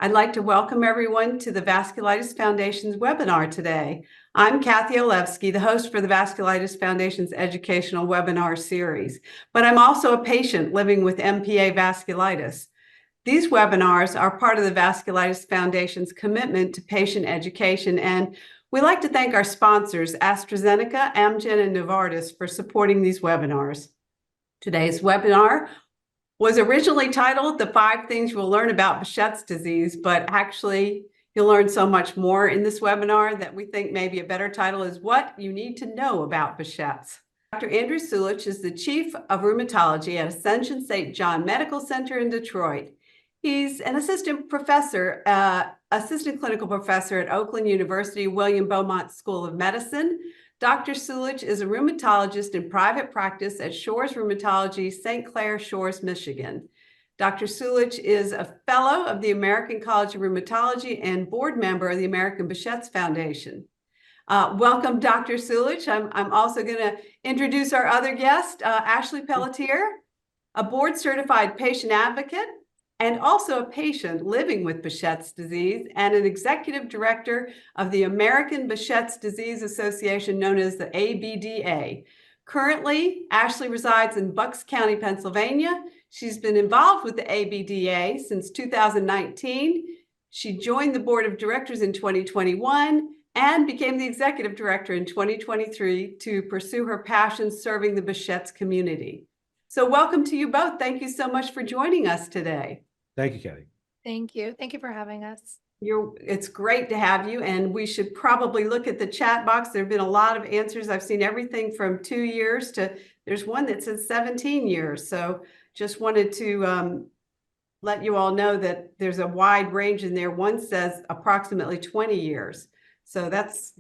I'd like to welcome everyone to the Vasculitis Foundation's webinar today. I'm Kathy Olevsky, the host for the Vasculitis Foundation's educational webinar series, but I'm also a patient living with MPA vasculitis. These webinars are part of the Vasculitis Foundation's commitment to patient education, and we'd like to thank our sponsors, AstraZeneca, Amgen, and Novartis, for supporting these webinars. Today's webinar was originally titled The 5 Things You Will Learn About Behçet's Disease, but actually you'll learn so much more in this webinar that we think maybe a better title is What You Need to Know About Behçet's. Dr. Andrew Sulich is the Chief of Rheumatology at Ascension St. John Medical Center in Detroit. He's an assistant clinical professor at Oakland University William Beaumont School of Medicine. Dr. Sulich is a rheumatologist in private practice at Shores Rheumatology, St. Clair Shores, Michigan. Dr. Sulich is a fellow of the American College of Rheumatology and board member of the American Behçet's Foundation. Welcome, Dr. Sulich. I'm also going to introduce our other guest, Ashley Pelletier, a board-certified patient advocate and also a patient living with Behçet's disease and an executive director of the American Behçet's Disease Association, known as the ABDA. Currently, Ashley resides in Bucks County, Pennsylvania. She's been involved with the ABDA since 2019. She joined the board of directors in 2021 and became the executive director in 2023 to pursue her passion serving the Behçet's community. So welcome to you both. Thank you so much for joining us today. Thank you, Kathy. Thank you. Thank you for having us. It's great to have you, and we should probably look at the chat box. There have been a lot of answers. I've seen everything from 2 years to there's one that says 17 years. So just wanted to let you all know that there's a wide range in there. One says approximately 20 years. So that's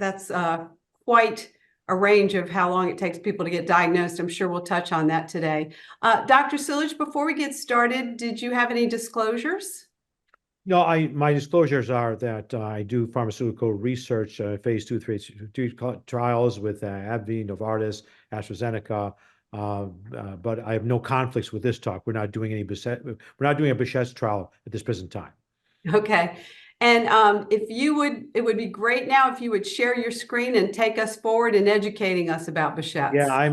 quite a range of how long it takes people to get diagnosed. I'm sure we'll touch on that today. Dr. Sulich, before we get started, did you have any disclosures? No, my disclosures are that I do pharmaceutical research, phase 2, 3 trials with AbbVie, Novartis, AstraZeneca, but I have no conflicts with this talk. We're not doing any Behçet. We're not doing a Behçet's trial at this present time. Okay. And if you would, it would be great now if you would share your screen and take us forward in educating us about Behçet's. Yeah, I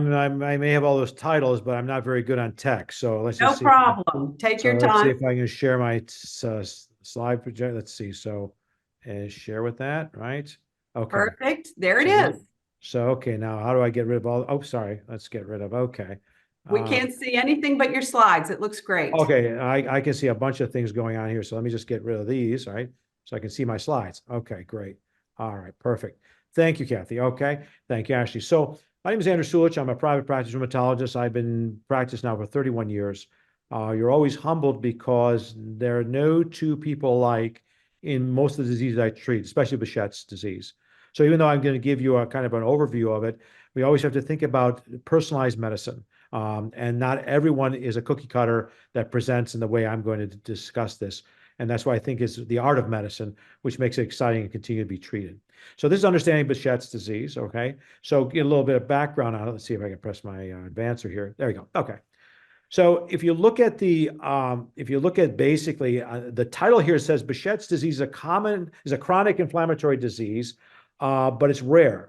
may have all those titles, but I'm not very good on tech. So let's just see. No problem. Take your time. Let's see if I can share my slide project. Let's see. So, share with that, right? Okay. Perfect. There it is. So, okay, now how do I get rid of all? Oh, sorry. Let's get rid of. Okay. We can't see anything but your slides. It looks great. Okay, I can see a bunch of things going on here. So let me just get rid of these, right? So I can see my slides. Okay, great. All right, perfect. Thank you, Kathy. Okay, thank you, Ashley. So my name is Andrew Sulich. I'm a private practice rheumatologist. I've been practicing now for 31 years. You're always humbled because there are no two people alike in most of the diseases I treat, especially Behçet's disease. So even though I'm going to give you a kind of an overview of it, we always have to think about personalized medicine. And not everyone is a cookie cutter that presents in the way I'm going to discuss this. And that's why I think is the art of medicine, which makes it exciting and continue to be treated. So this is understanding Behçet's disease, okay? So get a little bit of background on it. Let's see if I can press my advancer here. There we go. Okay. So if you look at basically the title here says Behçet's disease is a chronic inflammatory disease, but it's rare.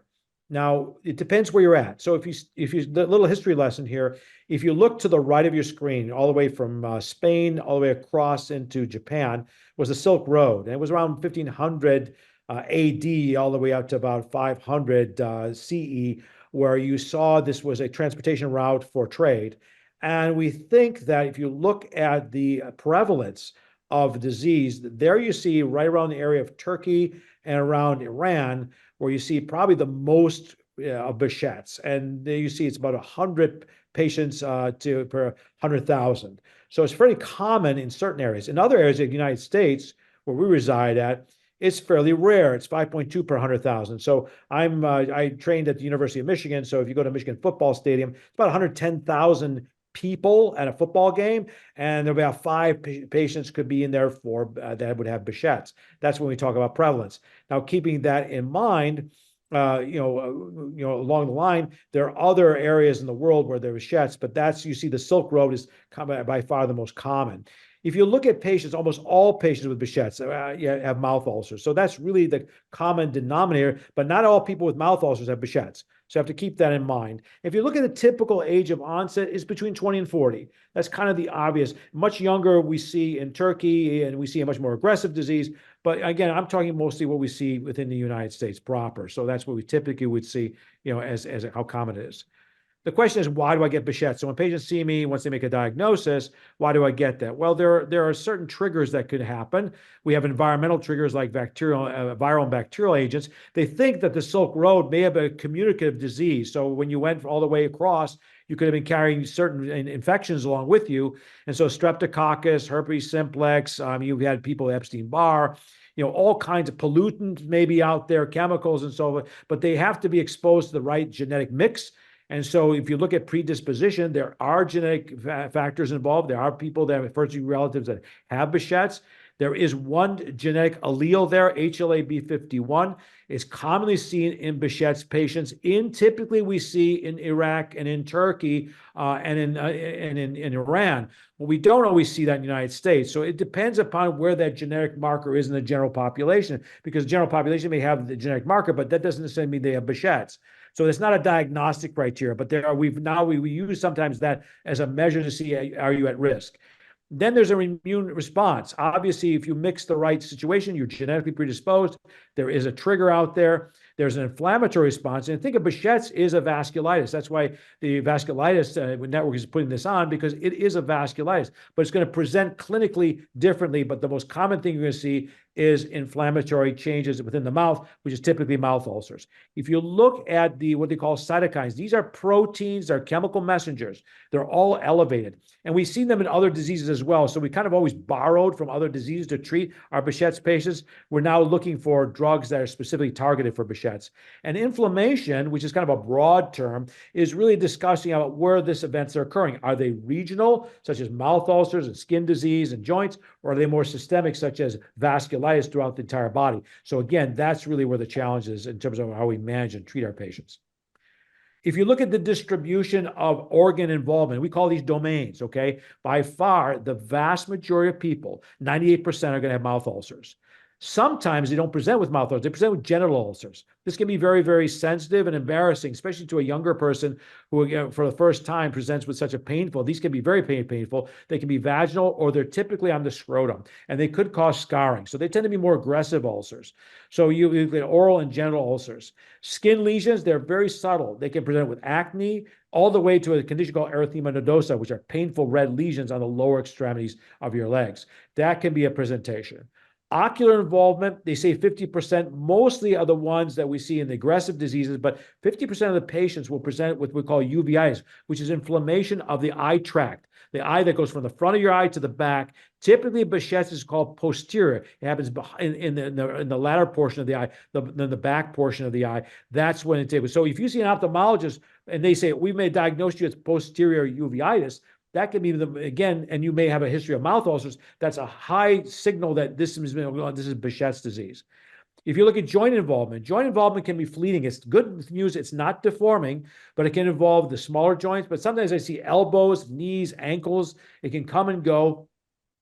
Now, it depends where you're at. So the little history lesson here, if you look to the right of your screen, all the way from Spain, all the way across into Japan, was the Silk Road. And it was around 1500 AD, all the way up to about 500 CE, where you saw this was a transportation route for trade. And we think that if you look at the prevalence of disease, there you see right around the area of Turkey and around Iran, where you see probably the most of Behçet's. And there you see it's about 100 patients per 100,000. So it's very common in certain areas. In other areas of the United States, where we reside at, it's fairly rare. It's 5.2 per 100,000. So I trained at the University of Michigan. So if you go to Michigan football stadium, it's about 110,000 people at a football game, and there about 5 patients could be in there for that would have Behçet's. That's when we talk about prevalence. Now, keeping that in mind, along the line, there are other areas in the world where there are Behcet's, but that's, you see the Silk Road is by far the most common. If you look at patients, almost all patients with Behcet's have mouth ulcers. So that's really the common denominator, but not all people with mouth ulcers have Behcet's. So you have to keep that in mind. If you look at the typical age of onset, it's between 20 and 40. That's kind of the obvious. Much younger we see in Turkey, and we see a much more aggressive disease. But again, I'm talking mostly what we see within the United States proper. So that's what we typically would see, as how common it is. The question is, why do I get Behcet's? So when patients see me, once they make a diagnosis, why do I get that? Well, there are certain triggers that could happen. We have environmental triggers like viral and bacterial agents. They think that the Silk Road may have a communicative disease. So when you went all the way across, you could have been carrying certain infections along with you. And so streptococcus, herpes simplex, you've had people with Epstein-Barr, all kinds of pollutants maybe out there, chemicals and so on, but they have to be exposed to the right genetic mix. And so if you look at predisposition, there are genetic factors involved. There are people that have first-degree relatives that have Behcet's. There is one genetic allele there, HLAB57. It's commonly seen in Behcet's patients. Typically we see in Iraq and in Turkey and in Iran. Well, we don't always see that in the United States. So it depends upon where that genetic marker is in the general population, because the general population may have the genetic marker, but that doesn't necessarily mean they have Behcet's. So it's not a diagnostic criteria, but we use sometimes that as a measure to see, are you at risk? Then there's an immune response. Obviously, if you mix the right situation, you're genetically predisposed. There is a trigger out there. There's an inflammatory response. And think of Behcet's is a vasculitis. That's why the vasculitis network is putting this on, because it is a vasculitis, but it's going to present clinically differently. But the most common thing you're going to see is inflammatory changes within the mouth, which is typically mouth ulcers. If you look at what they call cytokines, these are proteins, they're chemical messengers. They're all elevated. And we see them in other diseases as well. So we kind of always borrowed from other diseases to treat our Behcet's patients. We're now looking for drugs that are specifically targeted for Behcet's. And inflammation, which is kind of a broad term, is really discussing about where these events are occurring. Are they regional, such as mouth ulcers and skin disease and joints, or are they more systemic, such as vasculitis throughout the entire body? So again, that's really where the challenge is in terms of how we manage and treat our patients. If you look at the distribution of organ involvement, we call these domains, okay? By far, the vast majority of people, 98%, are going to have mouth ulcers. Sometimes they don't present with mouth ulcers, they present with genital ulcers. This can be very, very sensitive and embarrassing, especially to a younger person who, for the first time, presents with such a painful. These can be very painful. They can be vaginal, or they're typically on the scrotum, and they could cause scarring. So they tend to be more aggressive ulcers. So you get oral and genital ulcers. Skin lesions, they're very subtle. They can present with acne, all the way to a condition called erythema nodosa, which are painful red lesions on the lower extremities of your legs. That can be a presentation. Ocular involvement, they say 50%, mostly are the ones that we see in the aggressive diseases, but 50% of the patients will present with what we call uveitis, which is inflammation of the eye tract, the eye that goes from the front of your eye to the back. Typically, Behcet's is called posterior. It happens in the latter portion of the eye, the back portion of the eye. That's when it's able. So if you see an ophthalmologist and they say, we may diagnose you as posterior uveitis, that can be, again, and you may have a history of mouth ulcers. That's a high signal that this is Behcet's disease. If you look at joint involvement can be fleeting. It's good news, it's not deforming, but it can involve the smaller joints. But sometimes I see elbows, knees, ankles. It can come and go.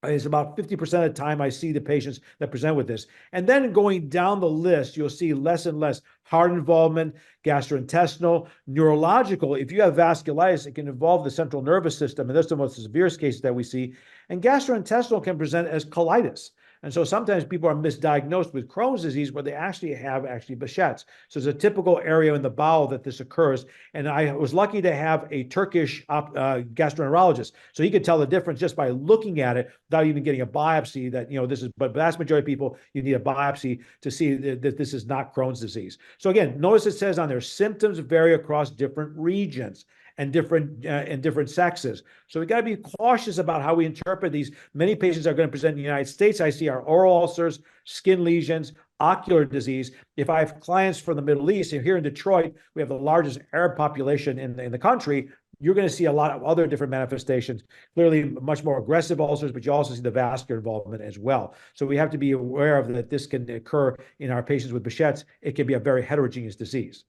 It's about 50% of the time I see the patients that present with this. And then going down the list, you'll see less and less heart involvement, gastrointestinal, neurological. If you have vasculitis, it can involve the central nervous system, and that's the most severe cases that we see. And gastrointestinal can present as colitis. And so sometimes people are misdiagnosed with Crohn's disease where they actually have Behcet's. So it's a typical area in the bowel that this occurs. And I was lucky to have a Turkish gastroenterologist. So he could tell the difference just by looking at it without even getting a biopsy that, this is, but vast majority of people, you need a biopsy to see that this is not Crohn's disease. So again, notice it says on there, symptoms vary across different regions and different sexes. So we got to be cautious about how we interpret these. Many patients are going to present in the United States. I see our oral ulcers, skin lesions, ocular disease. If I have clients from the Middle East, here in Detroit, we have the largest Arab population in the country. you're going to see a lot of other different manifestations, clearly much more aggressive ulcers, but you also see the vascular involvement as well. So we have to be aware of that this can occur in our patients with Behçet's. It can be a very heterogeneous disease.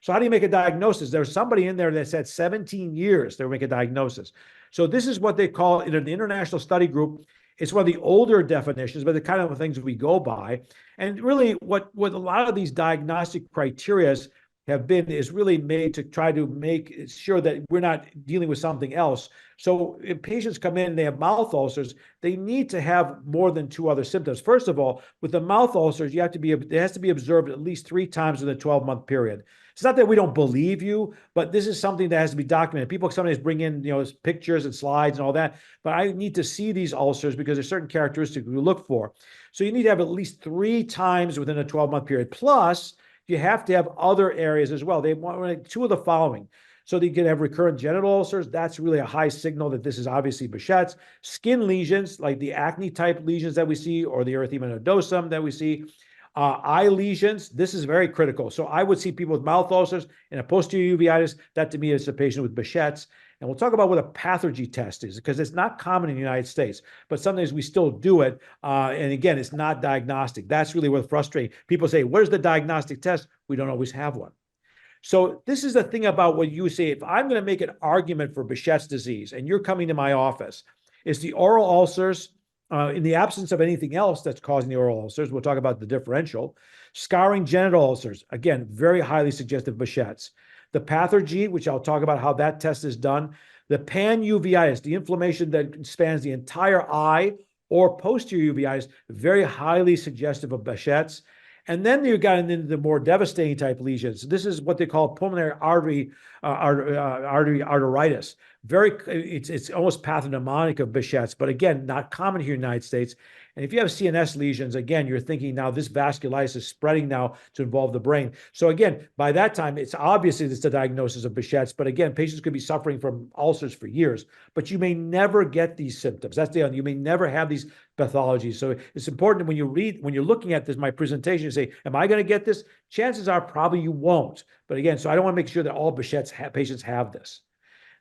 So how do you make a diagnosis? There's somebody in there that said 17 years to make a diagnosis. So this is what they call in an international study group. It's one of the older definitions, but the kind of things we go by. And really what a lot of these diagnostic criteria have been is really made to try to make sure that we're not dealing with something else. So if patients come in, they have mouth ulcers, they need to have more than 2 other symptoms. First of all, with the mouth ulcers, it has to be observed at least 3 times in a 12-month period. It's not that we don't believe you, but this is something that has to be documented. People sometimes bring in, pictures and slides and all that, but I need to see these ulcers because there's certain characteristics we look for. So you need to have at least 3 times within a 12-month period. Plus, you have to have other areas as well. They want 2 of the following. So you can have recurrent genital ulcers. That's really a high signal that this is obviously Behçet's. Skin lesions, like the acne type lesions that we see, or the erythema nodosum that we see. Eye lesions, this is very critical. So I would see people with mouth ulcers and a posterior uveitis. That to me is a patient with Behçet's. And we'll talk about what a pathogy test is, because it's not common in the United States, but sometimes we still do it. And again, it's not diagnostic. That's really what's frustrating. People say, where's the diagnostic test? We don't always have one. So this is the thing about what you say. If I'm going to make an argument for Behçet's disease and you're coming to my office, it's the oral ulcers, in the absence of anything else that's causing the oral ulcers. We'll talk about the differential. Scarring genital ulcers, again, very highly suggestive Behçet's. The pathogy, which I'll talk about how that test is done. The panuveitis, the inflammation that spans the entire eye or posterior uveitis, very highly suggestive of Behçet's. And then you got into the more devastating type lesions. This is what they call pulmonary arteritis. It's almost pathognomonic of Behçet's, but again, not common here in the United States. And if you have CNS lesions, again, you're thinking now this vasculitis is spreading now to involve the brain. So again, by that time, it's obviously it's the diagnosis of Behçet's, but again, patients could be suffering from ulcers for years, but you may never get these symptoms. That's you may never have these pathologies. So it's important when you're looking at this, my presentation, you say, am I going to get this? Chances are probably you won't. But again, so I don't want to make sure that all Behçet's patients have this.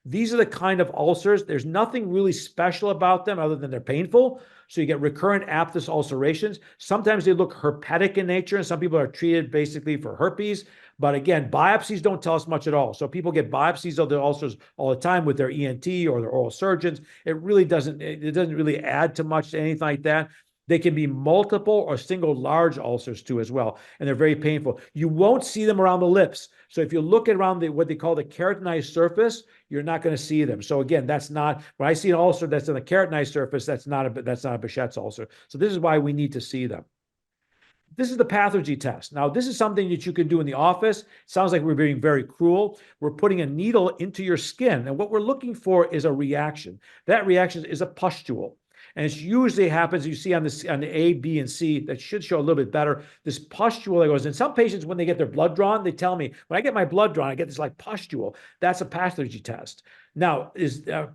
These are the kind of ulcers. There's nothing really special about them other than they're painful. So you get recurrent aphthous ulcerations. Sometimes they look herpetic in nature, and some people are treated basically for herpes. But again, biopsies don't tell us much at all. So people get biopsies of their ulcers all the time with their ENT or their oral surgeons. It doesn't really add to much to anything like that. They can be multiple or single large ulcers too as well, and they're very painful. You won't see them around the lips. So if you look around what they call the keratinized surface, you're not going to see them. So again, that's not, when I see an ulcer that's on the keratinized surface, that's not a Behçet's ulcer. So this is why we need to see them. This is the pathogy test. Now, this is something that you can do in the office. It sounds like we're being very cruel. We're putting a needle into your skin, and what we're looking for is a reaction. That reaction is a pustule. And it usually happens, you see on the A, B, and C, that should show a little bit better, this pustule that goes in. Some patients, when they get their blood drawn, they tell me, when I get my blood drawn, I get this like pustule. That's a pathogy test. Now,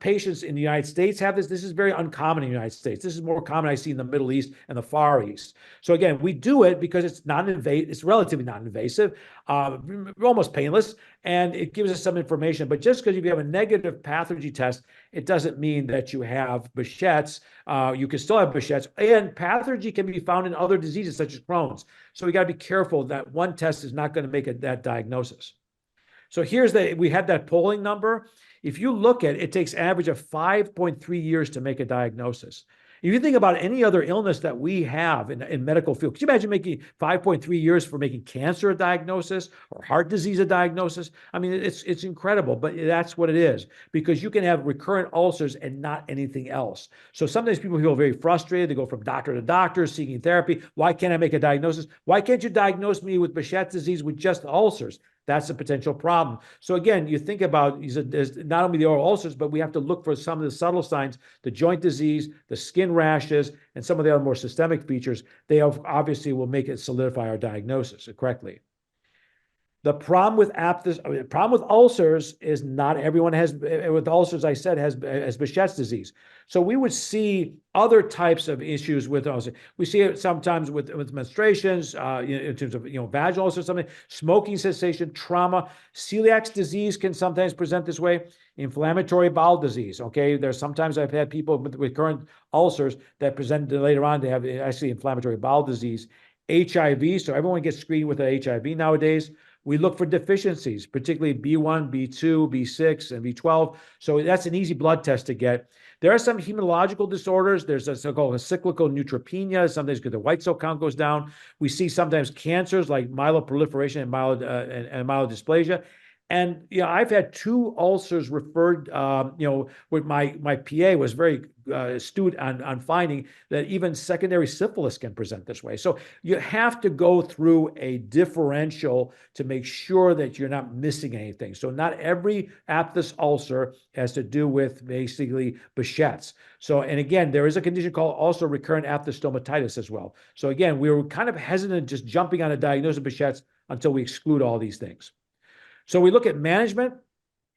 patients in the United States have this? This is very uncommon in the United States. This is more common I see in the Middle East and the Far East. So again, we do it because it's non-invasive. It's relatively non-invasive, almost painless, and it gives us some information. But just because you have a negative pathogy test, it doesn't mean that you have Behçet's. You can still have Behçet's, and pathogy can be found in other diseases such as Crohn's. So we got to be careful that one test is not going to make that diagnosis. So we had that polling number. If you look at it, it takes an average of 5.3 years to make a diagnosis. If you think about any other illness that we have in medical field, could you imagine making 5.3 years for making cancer a diagnosis or heart disease a diagnosis? I mean, it's incredible, but that's what it is, because you can have recurrent ulcers and not anything else. So sometimes people feel very frustrated. They go from doctor to doctor seeking therapy. Why can't I make a diagnosis? Why can't you diagnose me with Behçet's disease with just ulcers? That's a potential problem. So again, you think about there's not only the oral ulcers, but we have to look for some of the subtle signs, the joint disease, the skin rashes, and some of the other more systemic features. They obviously will make it solidify our diagnosis correctly. The problem with problem with ulcers is not everyone has, with ulcers, I said, has Behcet's disease. So we would see other types of issues with ulcers. We see it sometimes with menstruations, in terms of, vaginal ulcers, something, smoking cessation, trauma. Celiac disease can sometimes present this way. Inflammatory bowel disease, okay? There's sometimes I've had people with recurrent ulcers that present later on, they have actually inflammatory bowel disease. HIV, so everyone gets screened with HIV nowadays. We look for deficiencies, particularly B1, B2, B6, and B12. So that's an easy blood test to get. There are some hematological disorders. There's a so-called cyclical neutropenia, sometimes because the white cell count goes down. We see sometimes cancers like myeloproliferation and myelodysplasia. And I've had 2 ulcers referred. With my PA was very astute on finding that even secondary syphilis can present this way. So you have to go through a differential to make sure that you're not missing anything. So not every aphthous ulcer has to do with basically Behcet's. So, and again, there is a condition called also recurrent aphthous stomatitis as well. So again, we were kind of hesitant just jumping on a diagnosis of Behcet's until we exclude all these things. So we look at management.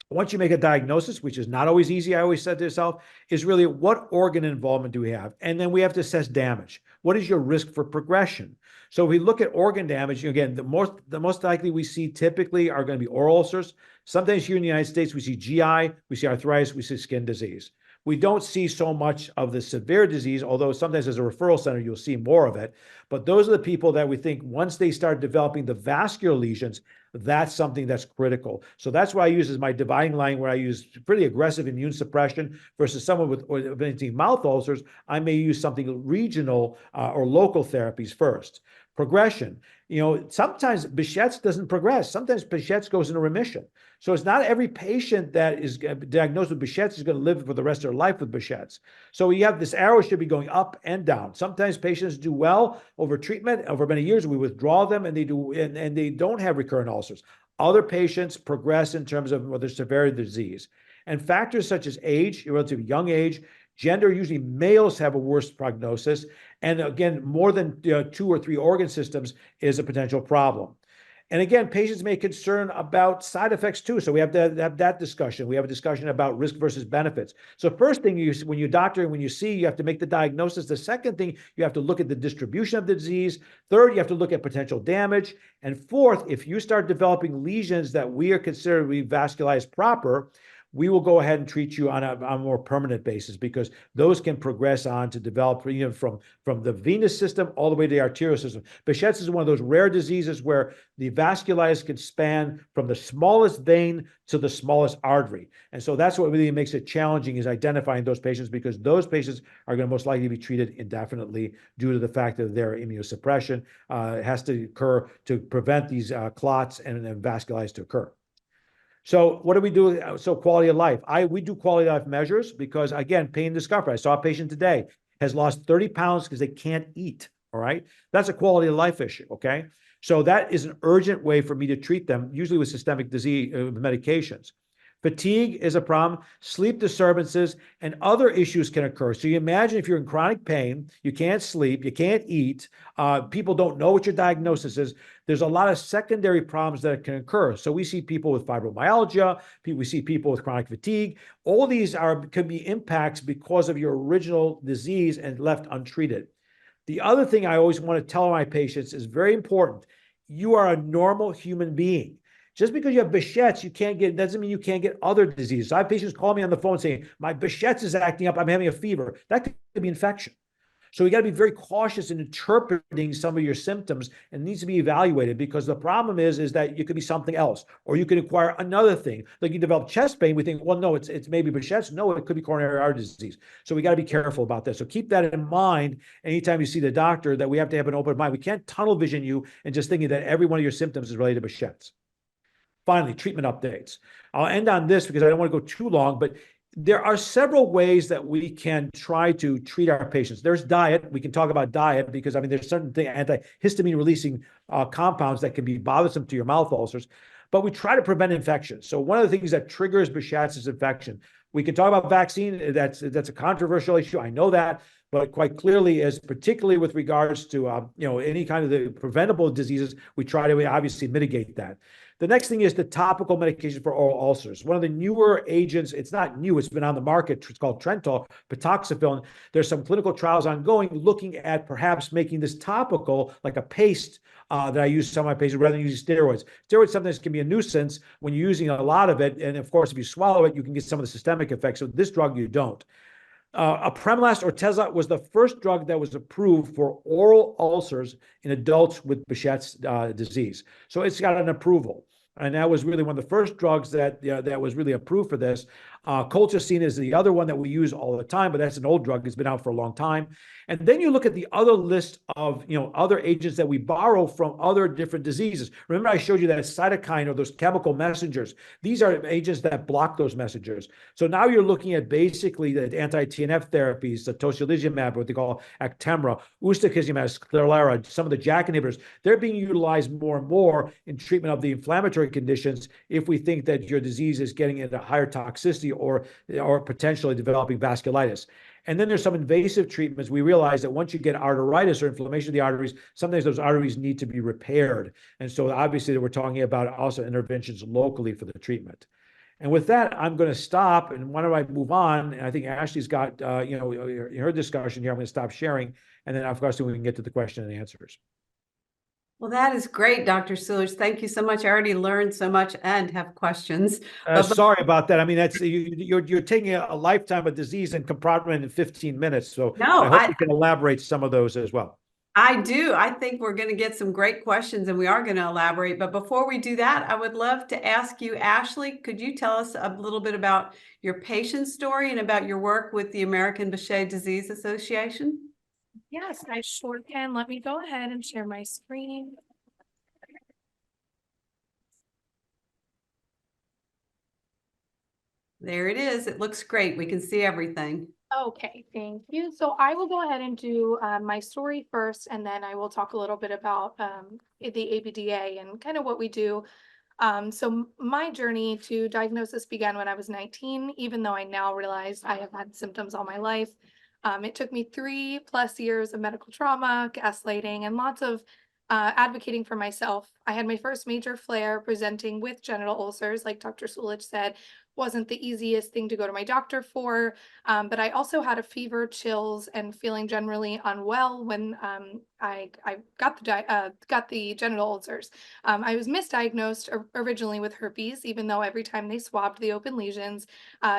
Once you make a diagnosis, which is not always easy, I always said to yourself, is really what organ involvement do we have? And then we have to assess damage. What is your risk for progression? So we look at organ damage. Again, the most likely we see typically are going to be oral ulcers. Sometimes here in the United States, we see GI, we see arthritis, we see skin disease. We don't see so much of the severe disease, although sometimes as a referral center, you'll see more of it. But those are the people that we think once they start developing the vascular lesions, that's something that's critical. So that's why I use as my dividing line, where I use pretty aggressive immune suppression versus someone with mouth ulcers. I may use something regional or local therapies first. Progression. Sometimes Behcet's doesn't progress. Sometimes Behcet's goes into remission. So it's not every patient that is diagnosed with Behcet's is going to live for the rest of their life with Behcet's. So you have this arrow should be going up and down. Sometimes patients do well over treatment. Over many years, we withdraw them and they don't have recurrent ulcers. Other patients progress in terms of the severity of the disease. And factors such as age, relatively young age, gender, usually males have a worse prognosis. And again, more than 2 or 3 organ systems is a potential problem. And again, patients may concern about side effects too. So we have to have that discussion. We have a discussion about risk versus benefits. So first thing, when you doctor and when you see, you have to make the diagnosis. The second thing, you have to look at the distribution of the disease. Third, you have to look at potential damage. And fourth, if you start developing lesions that we are considered to be vascularized proper, we will go ahead and treat you on a more permanent basis, because those can progress on to develop from the venous system all the way to the arterial system. Behcet's is one of those rare diseases where the vasculitis can span from the smallest vein to the smallest artery. And so that's what really makes it challenging, is identifying those patients, because those patients are going to most likely be treated indefinitely due to the fact that their immunosuppression has to occur to prevent these clots and vasculitis to occur. So what do we do? So quality of life. We do quality of life measures because, again, pain and discomfort. I saw a patient today has lost 30 pounds because they can't eat, all right? That's a quality of life issue, okay? So that is an urgent way for me to treat them, usually with systemic disease medications. Fatigue is a problem, sleep disturbances, and other issues can occur. So you imagine if you're in chronic pain, you can't sleep, you can't eat, people don't know what your diagnosis is. There's a lot of secondary problems that can occur. So we see people with fibromyalgia, we see people with chronic fatigue. All these could be impacts because of your original disease and left untreated. The other thing I always want to tell my patients is very important. You are a normal human being. Just because you have Behcet's, doesn't mean you can't get other diseases. So I have patients call me on the phone saying, my Behcet's is acting up, I'm having a fever. That could be infection. So we got to be very cautious in interpreting some of your symptoms, and it needs to be evaluated, because the problem is that you could be something else, or you could acquire another thing. Like you develop chest pain, we think, well, no, it's maybe Behcet's. No, it could be coronary artery disease. So we got to be careful about that. So keep that in mind anytime you see the doctor, that we have to have an open mind. We can't tunnel vision you and just thinking that every one of your symptoms is related to Behcet's. Finally, treatment updates. I'll end on this because I don't want to go too long, but there are several ways that we can try to treat our patients. There's diet. We can talk about diet because, there's certain antihistamine releasing compounds that can be bothersome to your mouth ulcers, but we try to prevent infections. So one of the things that triggers Behcet's is infection. We can talk about vaccine. That's a controversial issue. I know that, but quite clearly, is particularly with regards to any kind of the preventable diseases, we try to obviously mitigate that. The next thing is the topical medication for oral ulcers. One of the newer agents, it's not new, it's been on the market, it's called Trental, pitoxaphilin. There's some clinical trials ongoing looking at perhaps making this topical, like a paste that I use some of my patients rather than using steroids. Steroids sometimes can be a nuisance when you're using a lot of it. And of course, if you swallow it, you can get some of the systemic effects. So this drug, you don't. Apremilast or Tezla was the first drug that was approved for oral ulcers in adults with Behçet's disease. So it's got an approval. And that was really one of the first drugs that was really approved for this. Colchicine is the other one that we use all the time, but that's an old drug. It's been out for a long time. And then you look at the other list of other agents that we borrow from other different diseases. Remember, I showed you that cytokine or those chemical messengers. These are agents that block those messengers. So now you're looking at basically the anti-TNF therapies, the tocilizumab, what they call Actemra, ustekinumab, Sclera, some of the JAK inhibitors. They're being utilized more and more in treatment of the inflammatory conditions if we think that your disease is getting into higher toxicity or potentially developing vasculitis. And then there's some invasive treatments. We realize that once you get arteritis or inflammation of the arteries, sometimes those arteries need to be repaired. And so obviously we're talking about also interventions locally for the treatment. And with that, I'm going to stop. And why don't I move on? And I think Ashley's got, her discussion here. I'm going to stop sharing. And then, of course, we can get to the question and answers. Well, that is great, Dr. Sulich. Thank you so much. I already learned so much and have questions. Sorry about that. I mean, that's you're taking a lifetime of disease and compartment in 15 minutes. So no, I hope you can elaborate some of those as well. I do. I think we're going to get some great questions and we are going to elaborate. But before we do that, I would love to ask you, Ashley, could you tell us a little bit about your patient story and about your work with the American Behçet Disease Association? Yes, I sure can. Let me go ahead and share my screen. There it is. It looks great. We can see everything. Okay, thank you. So I will go ahead and do my story first, and then I will talk a little bit about the ABDA and kind of what we do. So my journey to diagnosis began when I was 19, even though I now realize I have had symptoms all my life. It took me 3+ years of medical trauma, gaslighting, and lots of advocating for myself. I had my first major flare presenting with genital ulcers, like Dr. Sulich said, wasn't the easiest thing to go to my doctor for, but I also had a fever, chills, and feeling generally unwell when I got the genital ulcers. I was misdiagnosed originally with herpes, even though every time they swabbed the open lesions,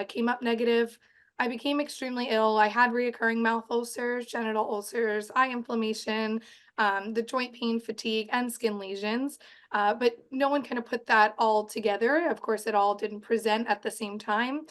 came up negative. I became extremely ill. I had reoccurring mouth ulcers, genital ulcers, eye inflammation, the joint pain, fatigue, and skin lesions. But no one kind of put that all together. Of course, it all didn't present at the same time.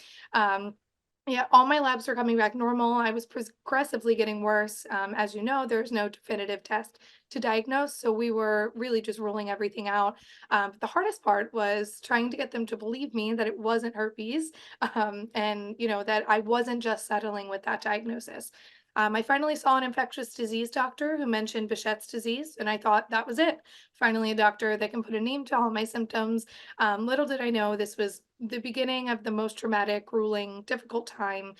Yeah, all my labs were coming back normal. I was progressively getting worse. As you know, there's no definitive test to diagnose, so we were really just ruling everything out. But the hardest part was trying to get them to believe me that it wasn't herpes, and that I wasn't just settling with that diagnosis. I finally saw an infectious disease doctor who mentioned Behçet's disease, and I thought that was it. Finally, a doctor that can put a name to all my symptoms. Little did I know this was the beginning of the most traumatic, grueling, difficult time,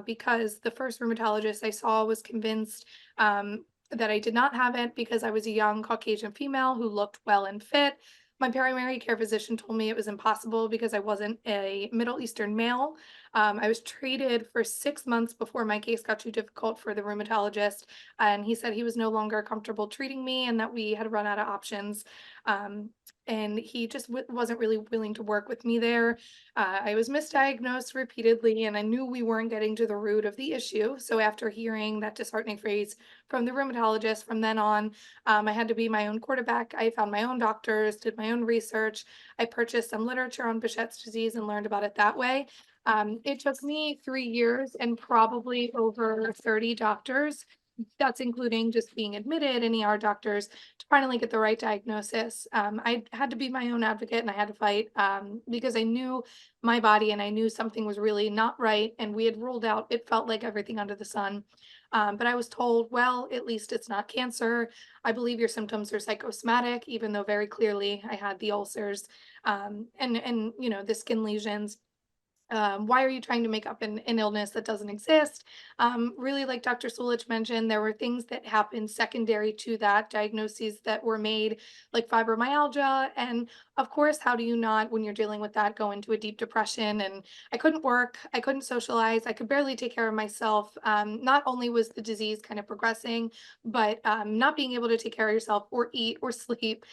because the first rheumatologist I saw was convinced that I did not have it because I was a young Caucasian female who looked well and fit. My primary care physician told me it was impossible because I wasn't a Middle Eastern male. I was treated for 6 months before my case got too difficult for the rheumatologist, and he said he was no longer comfortable treating me and that we had run out of options. And he just wasn't really willing to work with me there. I was misdiagnosed repeatedly, and I knew we weren't getting to the root of the issue. So after hearing that disheartening phrase from the rheumatologist, from then on, I had to be my own quarterback. I found my own doctors, did my own research. I purchased some literature on Behçet's disease and learned about it that way. It took me 3 years and probably over 30 doctors. That's including just being admitted and ER doctors to finally get the right diagnosis. I had to be my own advocate and I had to fight because I knew my body and I knew something was really not right. And we had ruled out, it felt like everything under the sun. But I was told, well, at least it's not cancer. I believe your symptoms are psychosomatic, even though very clearly I had the ulcers and the skin lesions. Why are you trying to make up an illness that doesn't exist? Really, like Dr. Sulich mentioned, there were things that happened secondary to that, diagnoses that were made, like fibromyalgia. And of course, how do you not, when you're dealing with that, go into a deep depression? And I couldn't work, I couldn't socialize, I could barely take care of myself. Not only was the disease kind of progressing, but not being able to take care of yourself or eat or sleep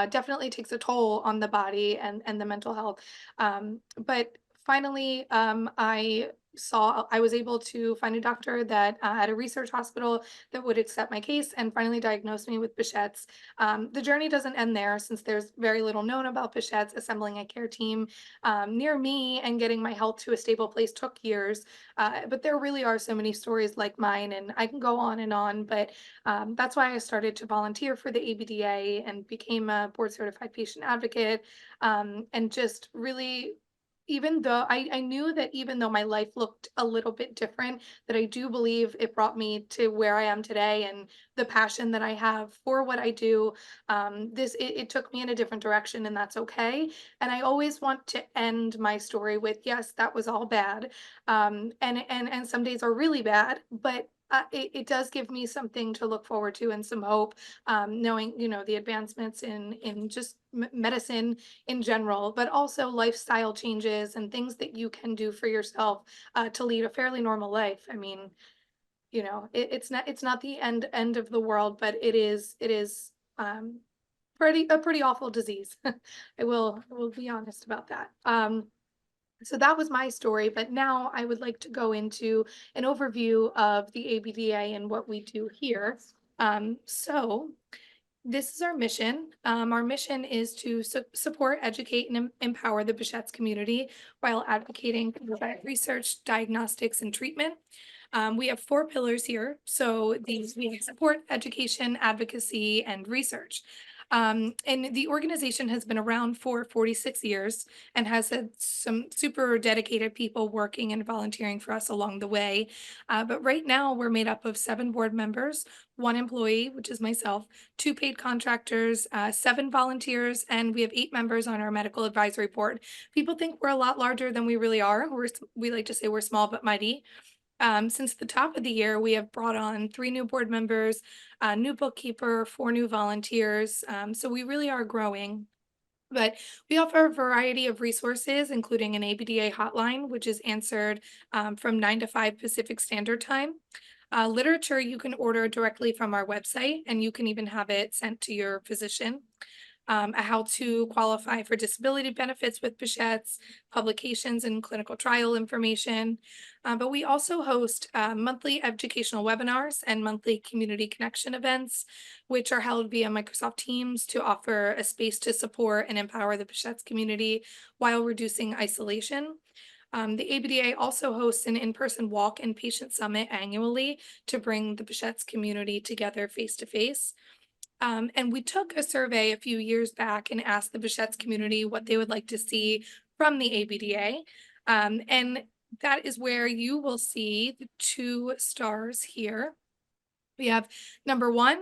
definitely takes a toll on the body and the mental health. But finally, I was able to find a doctor that at a research hospital that would accept my case and finally diagnosed me with Behcet's. The journey doesn't end there, since there's very little known about Behcet's. Assembling a care team near me and getting my health to a stable place took years. But there really are so many stories like mine, and I can go on and on. But that's why I started to volunteer for the ABDA and became a board certified patient advocate, and just really, even though I knew that even though my life looked a little bit different, that I do believe it brought me to where I am today, and the passion that I have for what I do. It took me in a different direction, and that's okay. And I always want to end my story with, yes, that was all bad. And some days are really bad, but it does give me something to look forward to and some hope, knowing, the advancements in just medicine in general, but also lifestyle changes and things that you can do for yourself to lead a fairly normal life. I mean, it's not the end of the world, but it is a pretty awful disease. I will be honest about that. So that was my story, but now I would like to go into an overview of the ABDA and what we do here. So this is our mission. Our mission is to support, educate, and empower the Behcet's community while advocating for research, diagnostics, and treatment. We have 4 pillars here. So we support, education, advocacy, and research. And the organization has been around for 46 years and has had some super dedicated people working and volunteering for us along the way. But right now we're made up of 7 board members, 1 employee, which is myself, 2 paid contractors, 7 volunteers, and we have 8 members on our medical advisory board. People think we're a lot larger than we really are. We like to say we're small but mighty. Since the top of the year, we have brought on 3 new board members, a new bookkeeper, 4 new volunteers. So we really are growing. But we offer a variety of resources, including an ABDA hotline, which is answered from 9 to 5 Pacific Standard Time. Literature you can order directly from our website, and you can even have it sent to your physician. A how to qualify for disability benefits with Behcet's, publications and clinical trial information. But we also host monthly educational webinars and monthly community connection events, which are held via Microsoft Teams to offer a space to support and empower the Behcet's community while reducing isolation. The ABDA also hosts an in-person walk and patient summit annually to bring the Behcet's community together face to face. And we took a survey a few years back and asked the Behcet's community what they would like to see from the ABDA. And that is where you will see the 2 stars here. We have number 1,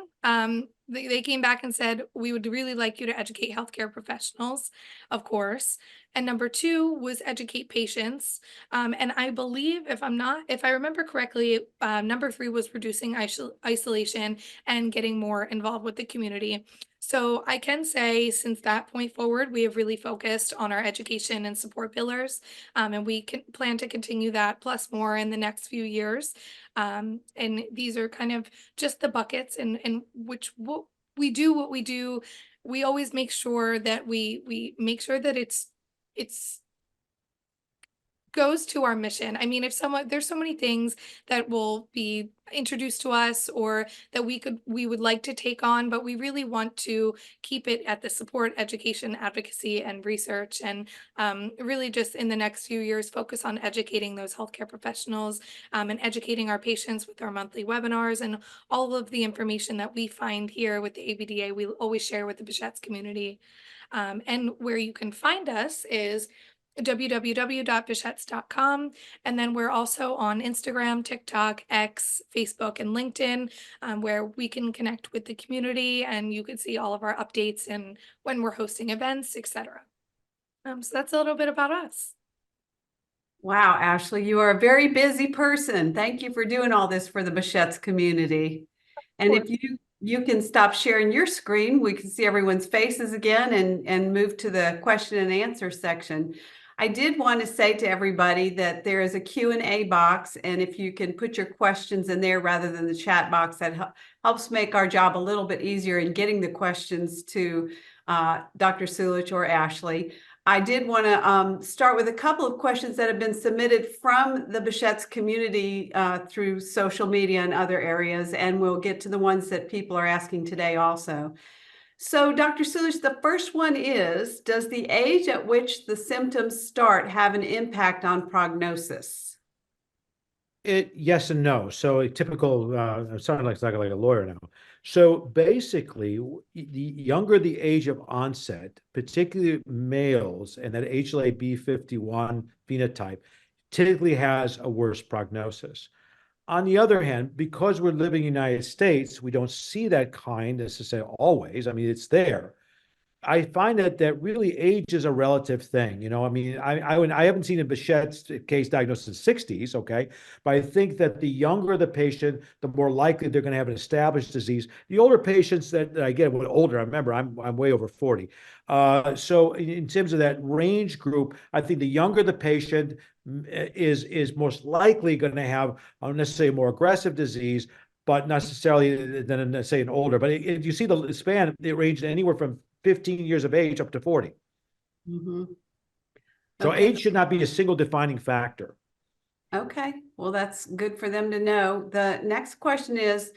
they came back and said, we would really like you to educate healthcare professionals, of course. And number 2 was educate patients. And I believe, if I remember correctly, number 3 was reducing isolation and getting more involved with the community. So I can say, since that point forward, we have really focused on our education and support pillars, and we can plan to continue that plus more in the next few years. And these are kind of just the buckets in which what we do. We always make sure that we make sure that it's goes to our mission. I mean, there's so many things that will be introduced to us or that we would like to take on, but we really want to keep it at the support, education, advocacy, and research, and really just in the next few years focus on educating those healthcare professionals and educating our patients with our monthly webinars and all of the information that we find here with the ABDA. We always share with the Behcet's community. And where you can find us is www.behcets.com. And then we're also on Instagram, TikTok, X, Facebook, and LinkedIn, where we can connect with the community and you can see all of our updates and when we're hosting events, etc. So that's a little bit about us. Wow, Ashley, you are a very busy person. Thank you for doing all this for the Behcet's community. And if you can stop sharing your screen, we can see everyone's faces again and move to the question and answer section. I did want to say to everybody that there is a Q&A box, and if you can put your questions in there rather than the chat box, that helps make our job a little bit easier in getting the questions to Dr. Sulich or Ashley. I did want to start with a couple of questions that have been submitted from the Behcet's community through social media and other areas, and we'll get to the ones that people are asking today also. So, Dr. Sulich, the first one is, does the age at which the symptoms start have an impact on prognosis? Yes and no. So a typical, I'm sounding like a lawyer now. So basically, the younger the age of onset, particularly males, and that HLAB57 phenotype typically has a worse prognosis. On the other hand, because we're living in the United States, we don't see that kind, as to say always. I mean, it's there. I find that really age is a relative thing. You know, I mean, I haven't seen a Behcet's case diagnosed in the 60s, okay? But I think that the younger the patient, the more likely they're going to have an established disease. The older patients that I get, well, older, I remember I'm way over 40. So in terms of that range group, I think the younger the patient is most likely going to have, I don't necessarily a more aggressive disease, but necessarily than, say, an older. But you see the span, it ranged anywhere from 15 years of age up to 40. Mm-hmm. So Okay. age should not be a single defining factor. Okay, well, that's good for them to know. The next question is,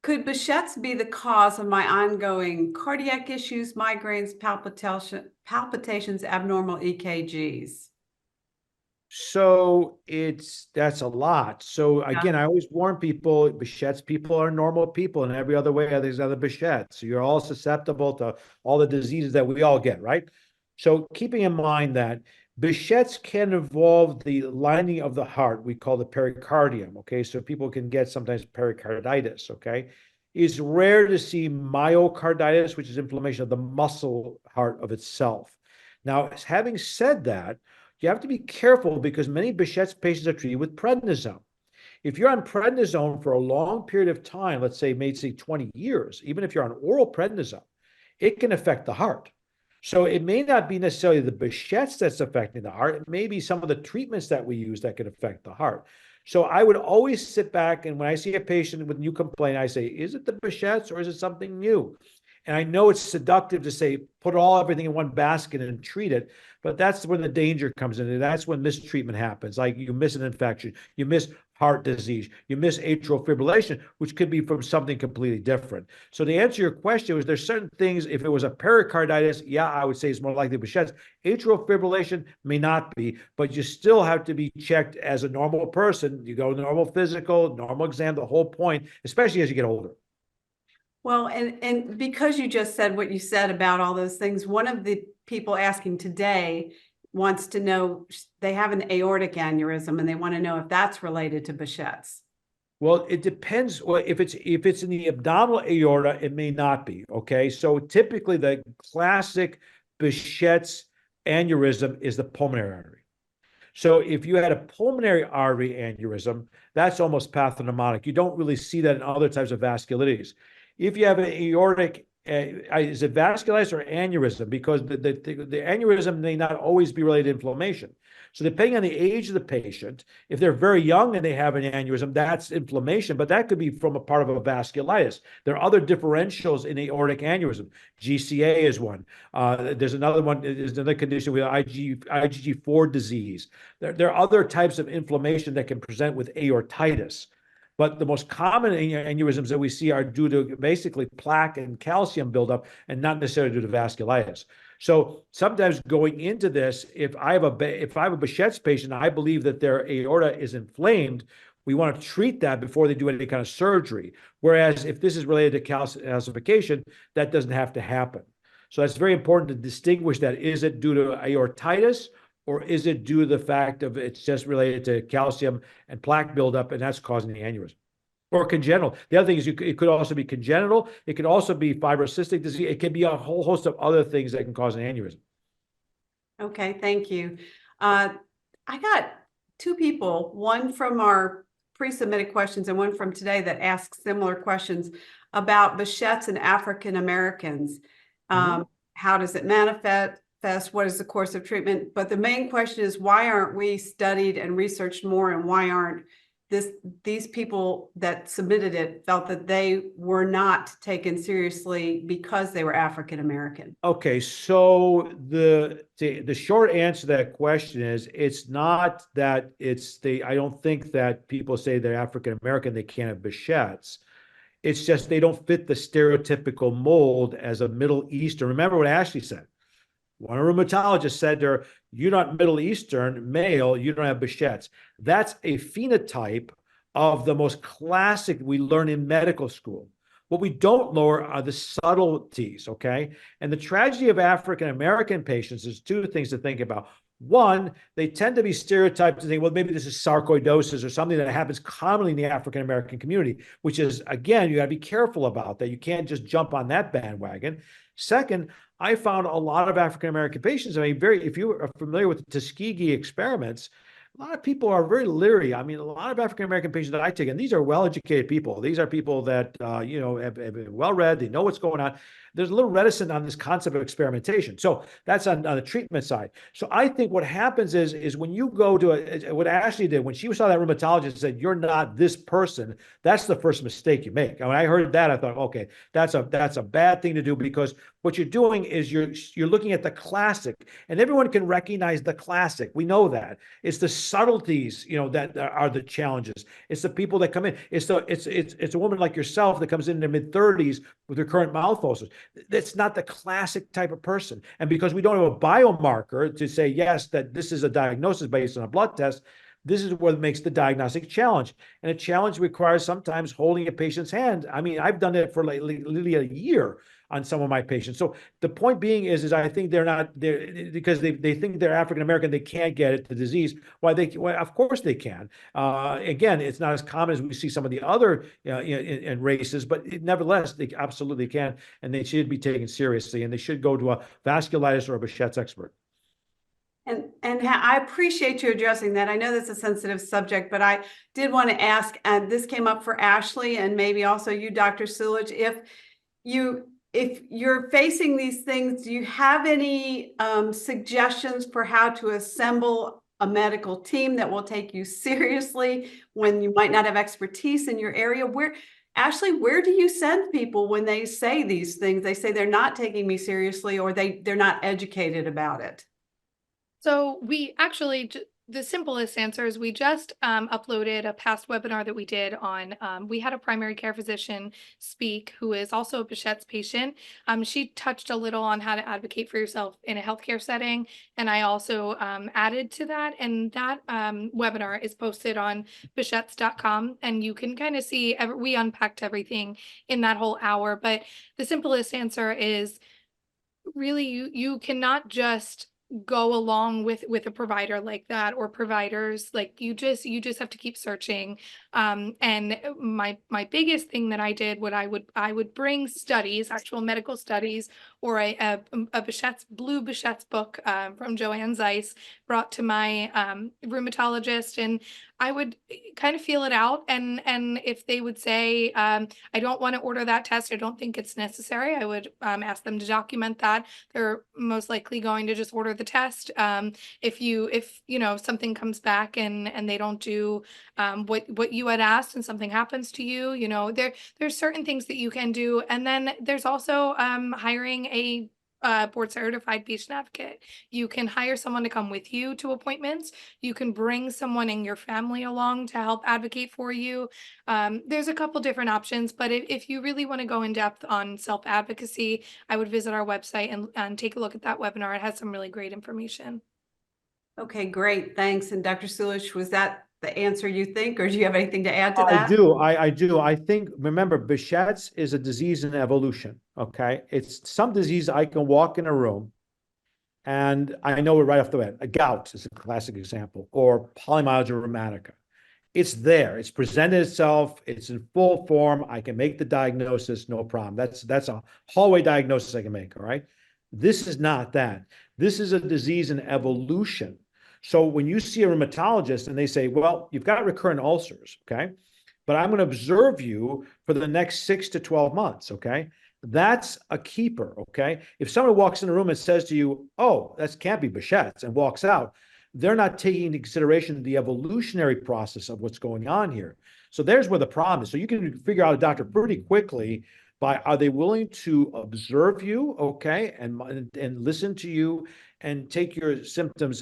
could Behcet's be the cause of my ongoing cardiac issues, migraines, palpitations, abnormal EKGs? So that's a lot. So Yeah. again, I always warn people, Behcet's people are normal people in every other way. There's other Behcet's. So you're all susceptible to all the diseases that we all get, right? So keeping in mind that Behcet's can involve the lining of the heart, we call the pericardium, okay? So people can get sometimes pericarditis, okay? It's rare to see myocarditis, which is inflammation of the muscle heart of itself. Now, having said that, you have to be careful because many Behcet's patients are treated with prednisone. If you're on prednisone for a long period of time, let's say, maybe 20 years, even if you're on oral prednisone, it can affect the heart. So it may not be necessarily the Behcet's that's affecting the heart. It may be some of the treatments that we use that can affect the heart. So I would always sit back, and when I see a patient with a new complaint, I say, is it the Behcet's or is it something new? And I know it's seductive to say, put everything in one basket and treat it, but that's when the danger comes in. And that's when mistreatment happens. Like you miss an infection, you miss heart disease, you miss atrial fibrillation, which could be from something completely different. So to answer your question, there's certain things, if it was a pericarditis, yeah, I would say it's more likely Behcet's. Atrial fibrillation may not be, but you still have to be checked as a normal person. You go normal physical, normal exam, the whole point, especially as you get older. Well, and because you just said what you said about all those things, one of the people asking today wants to know, they have an aortic aneurysm and they want to know if that's related to Behcet's. Well, it depends. Well, if it's in the abdominal aorta, it may not be. Okay, so typically the classic Behcet's aneurysm is the pulmonary artery. So if you had a pulmonary artery aneurysm, that's almost pathognomonic. You don't really see that in other types of vasculitides. If you have an aortic, is it vasculitis or aneurysm? Because the aneurysm may not always be related to inflammation. So depending on the age of the patient, if they're very young and they have an aneurysm, that's inflammation, but that could be from a part of a vasculitis. There are other differentials in aortic aneurysm. GCA is one. There's another one, there's another condition with IgG4 disease. There are other types of inflammation that can present with aortitis. But the most common aneurysms that we see are due to basically plaque and calcium buildup and not necessarily due to vasculitis. So sometimes going into this, if I have a Behcet's patient, I believe that their aorta is inflamed, we want to treat that before they do any kind of surgery. Whereas if this is related to calcification, that doesn't have to happen. So that's very important to distinguish that. Is it due to aortitis? Or is it due to the fact of it's just related to calcium and plaque buildup, and that's causing the aneurysm? Or congenital. The other thing is it could also be congenital. It could also be fibrocystic disease. It can be a whole host of other things that can cause an aneurysm. Okay, thank you. I got two people, one from our pre-submitted questions and one from today that asks similar questions about Behcet's in African Americans. How does it manifest? What is the course of treatment? But the main question is, why aren't we studied and researched more, and why aren't these people that submitted it felt that they were not taken seriously because they were African American? Okay, so the short answer to that question is, it's not that I don't think that people say they're African American, they can't have Behcet's. It's just they don't fit the stereotypical mold as a Middle Eastern. Remember what Ashley said. One rheumatologist said to her, "You're not Middle Eastern male, you don't have Behcet's." That's a phenotype of the most classic we learn in medical school. What we don't learn are the subtleties, okay? And the tragedy of African American patients is two things to think about. One, they tend to be stereotyped to think, well, maybe this is sarcoidosis or something that happens commonly in the African American community, which is, again, you got to be careful about that. You can't just jump on that bandwagon. Second, I found a lot of African American patients, I mean, if you are familiar with the Tuskegee experiments, a lot of people are very leery. I mean, a lot of African American patients that I take, and these are well-educated people. These are people that, have been well-read. They know what's going on. There's a little reticent on this concept of experimentation. So that's on the treatment side. So I think what happens is when you go to what Ashley did, when she saw that rheumatologist and said, "You're not this person," that's the first mistake you make. And when I heard that, I thought, okay, that's a bad thing to do, because what you're doing is you're looking at the classic, and everyone can recognize the classic. We know that. It's the subtleties, that are the challenges. It's the people that come in. It's a woman like yourself that comes in their mid-30s with recurrent mouth ulcers. That's not the classic type of person. And because we don't have a biomarker to say, yes, that this is a diagnosis based on a blood test, this is what makes the diagnostic challenge. And a challenge requires sometimes holding a patient's hand. I mean, I've done it for literally a year on some of my patients. So the point being is I think they're not there because they think they're African American, they can't get it, the disease. Well, of course they can. Again, it's not as common as we see some of the other in races, but nevertheless, they absolutely can, and they should be taken seriously, and they should go to a vasculitis or a Behcet's expert. And I appreciate you addressing that. I know that's a sensitive subject, but I did want to ask, and this came up for Ashley and maybe also you, Dr. Sulich, if you're facing these things, do you have any suggestions for how to assemble a medical team that will take you seriously when you might not have expertise in your area? Ashley, where do you send people when they say these things? They say they're not taking me seriously, or they're not educated about it. So we actually, the simplest answer is we just uploaded a past webinar that we did on, we had a primary care physician speak who is also a Behcet's patient. She touched a little on how to advocate for yourself in a healthcare setting. And I also added to that, and that webinar is posted on Behcets.com, and you can kind of see, we unpacked everything in that whole hour. But the simplest answer is really you cannot just go along with a provider like that, or providers. Like you just have to keep searching. And my biggest thing that I did, what I would bring studies, actual medical studies, or a Behcet's blue Behcet's book from Joanne Zeiss, brought to my rheumatologist, and I would kind of feel it out. And if they would say, I don't want to order that test, I don't think it's necessary, I would ask them to document that. They're most likely going to just order the test. If something comes back and they don't do what you had asked, and something happens to you, there's certain things that you can do. And then there's also hiring a board certified patient advocate. You can hire someone to come with you to appointments. You can bring someone in your family along to help advocate for you. There's a couple different options, but if you really want to go in depth on self-advocacy, I would visit our website and take a look at that webinar. It has some really great information. Okay, great. Thanks. And Dr. Sulich, was that the answer you think, or do you have anything to add to that? I do. I think, remember, Behcet's is a disease in evolution, okay? It's some disease I can walk in a room and I know it right off the bat. A gout is a classic example, or polymyalgia rheumatica. It's there. It's presented itself. It's in full form. I can make the diagnosis, no problem. That's a hallway diagnosis I can make, all right? This is not that. This is a disease in evolution. So when you see a rheumatologist and they say, well, you've got recurrent ulcers, okay, but I'm going to observe you for the next 6 to 12 months, okay? That's a keeper, okay? If someone walks in the room and says to you, oh, that can't be Behçet's, and walks out, they're not taking into consideration the evolutionary process of what's going on here. So there's where the problem is. So you can figure out a doctor pretty quickly by, are they willing to observe you, okay, and listen to you and take your symptoms,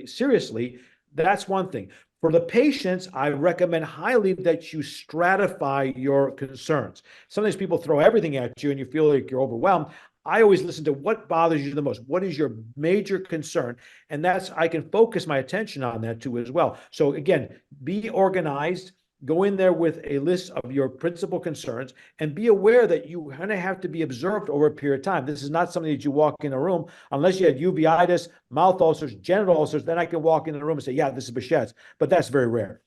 seriously. That's one thing. For the patients, I recommend highly that you stratify your concerns. Sometimes people throw everything at you and you feel like you're overwhelmed. I always listen to what bothers you the most. What is your major concern? And I can focus my attention on that too as well. So again, be organized. Go in there with a list of your principal concerns and be aware that you're going to have to be observed over a period of time. This is not something that you walk in a room, unless you had uveitis, mouth ulcers, genital ulcers, then I can walk in the room and say, yeah, this is Behçet's, but that's very rare.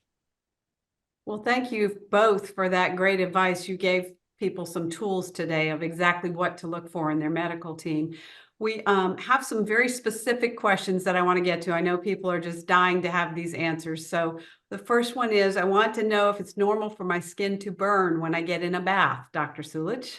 Well, thank you both for that great advice. You gave people some tools today of exactly what to look for in their medical team. We have some very specific questions that I want to get to. I know people are just dying to have these answers. So the first one is, I want to know if it's normal for my skin to burn when I get in a bath, Dr. Sulich.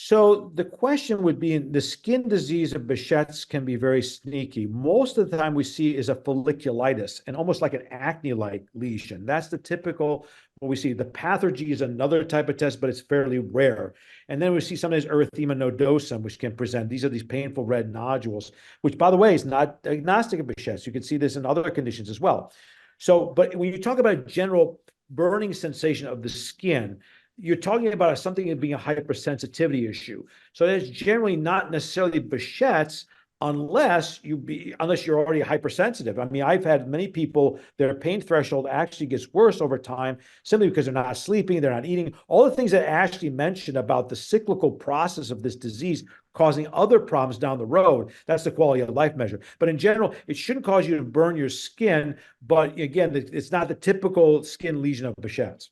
So the question would be, the skin disease of Behçet's can be very sneaky. Most of the time we see is a folliculitis and almost like an acne-like lesion. That's the typical, what we see. The pathergy is another type of test, but it's fairly rare. And then we see sometimes erythema nodosum, which can present. These are these painful red nodules, which, by the way, is not diagnostic of Behçet's. You can see this in other conditions as well. So, but when you talk about general burning sensation of the skin, you're talking about something being a hypersensitivity issue. So that's generally not necessarily Behçet's unless you're already hypersensitive. I mean, I've had many people, their pain threshold actually gets worse over time simply because they're not sleeping, they're not eating. All the things that Ashley mentioned about the cyclical process of this disease causing other problems down the road, that's the quality of life measure. But in general, it shouldn't cause you to burn your skin. But again, it's not the typical skin lesion of Behçet's.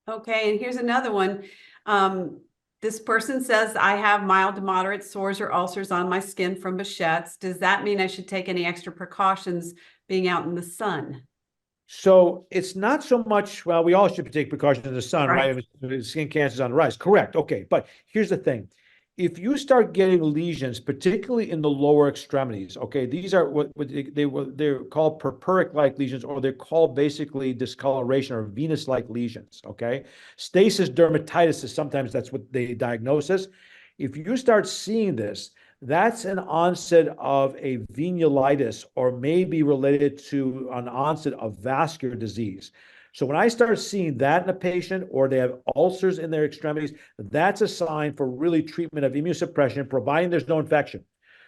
Okay, and here's another one. This person says, I have mild to moderate sores or ulcers on my skin from Behçet's. Does that mean I should take any extra precautions being out in the sun? So it's not so much, well, we all should take precautions in the sun, right? Skin cancer is on the rise. Correct. Okay. But here's the thing. If you start getting lesions, particularly in the lower extremities, okay, these are what they're called purpuric-like lesions, or they're called basically discoloration or venous-like lesions, okay? Stasis dermatitis is sometimes that's what they diagnose as. If you start seeing this, that's an onset of a venulitis or maybe related to an onset of vascular disease. So when I start seeing that in a patient, or they have ulcers in their extremities, that's a sign for really treatment of immunosuppression, providing there's no infection.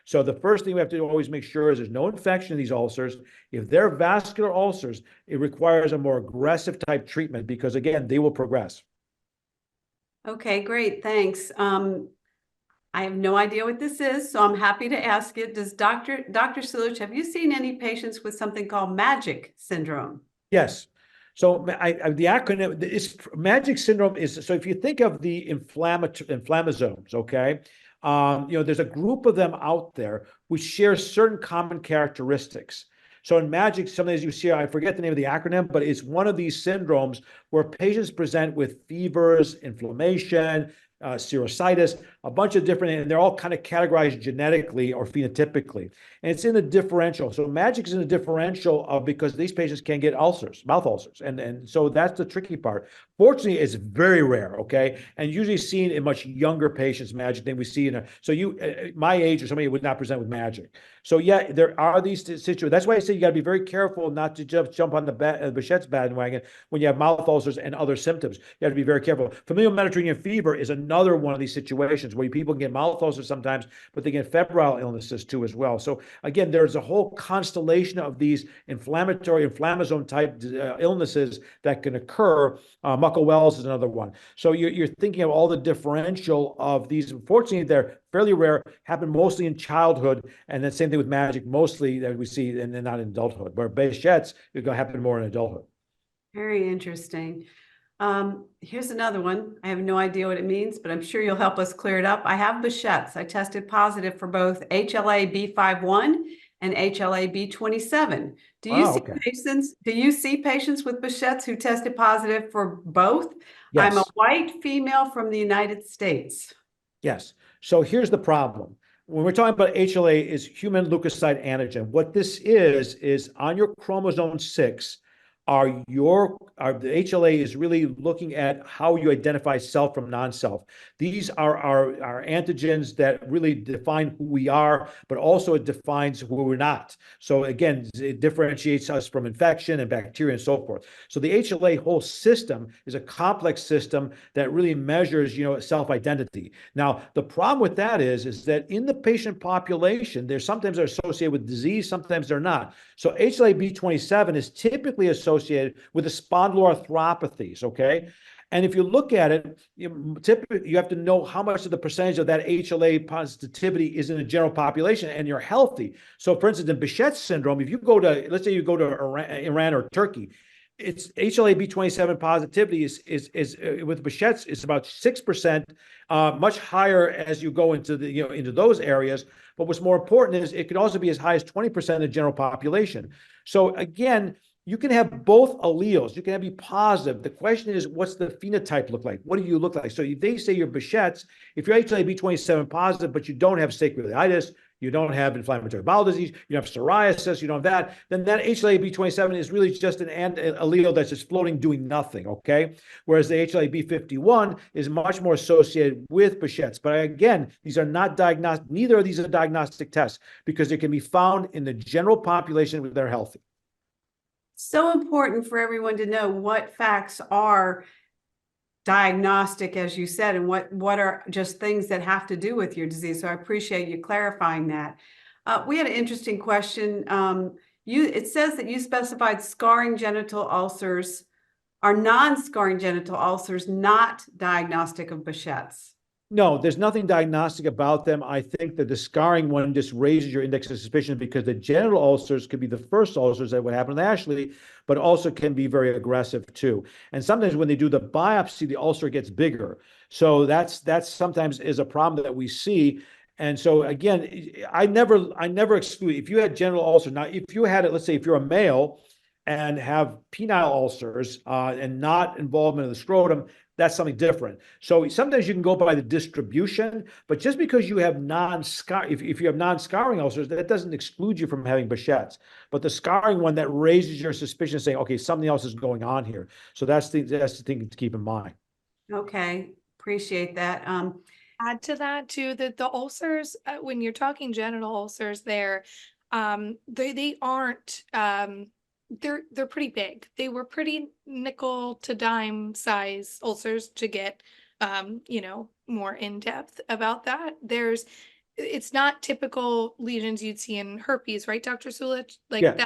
So the first thing we have to always make sure is there's no infection in these ulcers. If they're vascular ulcers, it requires a more aggressive type treatment because, again, they will progress. Okay, great. Thanks. I have no idea what this is, so I'm happy to ask it. Does Dr. Sulich, have you seen any patients with something called MAGIC syndrome? Yes. So the acronym is MAGIC syndrome is, so if you think of the inflammasomes, okay, there's a group of them out there which share certain common characteristics. So in MAGIC, sometimes you see, I forget the name of the acronym, but it's one of these syndromes where patients present with fevers, inflammation, serositis, a bunch of different, and they're all kind of categorized genetically or phenotypically. And it's in the differential. So MAGIC is in the differential of, because these patients can get ulcers, mouth ulcers. And so that's the tricky part. Fortunately, it's very rare, okay? And usually seen in much younger patients, MAGIC, than we see in my age or somebody would not present with MAGIC. So yeah, there are these situations. That's why I say you got to be very careful not to just jump on the Behçet's bandwagon when you have mouth ulcers and other symptoms. You have to be very careful. Familial Mediterranean fever is another one of these situations where people get mouth ulcers sometimes, but they get febrile illnesses too as well. So again, there's a whole constellation of these inflammasome type illnesses that can occur. Muckle-Wells is another one. So you're thinking of all the differential of these. Unfortunately, they're fairly rare, happen mostly in childhood, and the same thing with MAGIC, mostly that we see and not in adulthood. Where Behçet's is going to happen more in adulthood. Very interesting. Here's another one. I have no idea what it means, but I'm sure you'll help us clear it up. I have Behçet's. I tested positive for both HLA-B51 and HLAB27. Do you Wow, see okay. patients with Behcet's who tested positive for both? I'm a Yes. white female from the United States. Yes. So here's the problem. When we're talking about HLA is human leukocyte antigen. What this is on your chromosome 6, the HLA is really looking at how you identify self from non-self. These are our antigens that really define who we are, but also it defines who we're not. So again, it differentiates us from infection and bacteria and so forth. So the HLA whole system is a complex system that really measures, self-identity. Now, the problem with that is that in the patient population, they're sometimes associated with disease, sometimes they're not. So HLA-B27 is typically associated with the spondyloarthropathies, okay? And if you look at it, typically you have to know how much of the percentage of that HLA positivity is in the general population, and you're healthy. So for instance, in Behcet syndrome, if you go to, let's say you go to Iran or Turkey, it's HLA-B27 positivity is with Behcet's is about 6%, much higher as you go into into those areas. But what's more important is it could also be as high as 20% of the general population. So again, you can have both alleles. You can be positive. The question is, what's the phenotype look like? What do you look like? So if they say you're Behcet's, if you're HLA-B27 positive, but you don't have sacroiliitis, you don't have inflammatory bowel disease, you have psoriasis, you don't have that, then that HLA-B27 is really just an allele that's just floating, doing nothing, okay? Whereas the HLA-B51 is much more associated with Behcet's. But again, these are not diagnostic, neither of these are diagnostic tests because they can be found in the general population when they're healthy. So important for everyone to know what facts are diagnostic, as you said, and what are just things that have to do with your disease. So I appreciate you clarifying that. We had an interesting question. It says that you specified scarring genital ulcers are non-scarring genital ulcers, not diagnostic of Behcet's. No, there's nothing diagnostic about them. I think that the scarring one just raises your index of suspicion because the genital ulcers could be the first ulcers that would happen to Ashley, but also can be very aggressive too. And sometimes when they do the biopsy, the ulcer gets bigger. So that's sometimes is a problem that we see. And so again, I never exclude if you had genital ulcer. Now, if you had it, let's say if you're a male and have penile ulcers and not involvement of the scrotum, that's something different. So sometimes you can go by the distribution, but just because you have if you have non-scarring ulcers, that doesn't exclude you from having Behcet's. But the scarring one, that raises your suspicion, saying, okay, something else is going on here. So that's the thing to keep in mind. Okay, appreciate that. Add to that too, that the ulcers, when you're talking genital ulcers there, they aren't, they're pretty big. They were pretty nickel to dime size ulcers to get, more in depth about that. It's not typical lesions you'd see in herpes, right, Dr. Sulich? Like Yeah.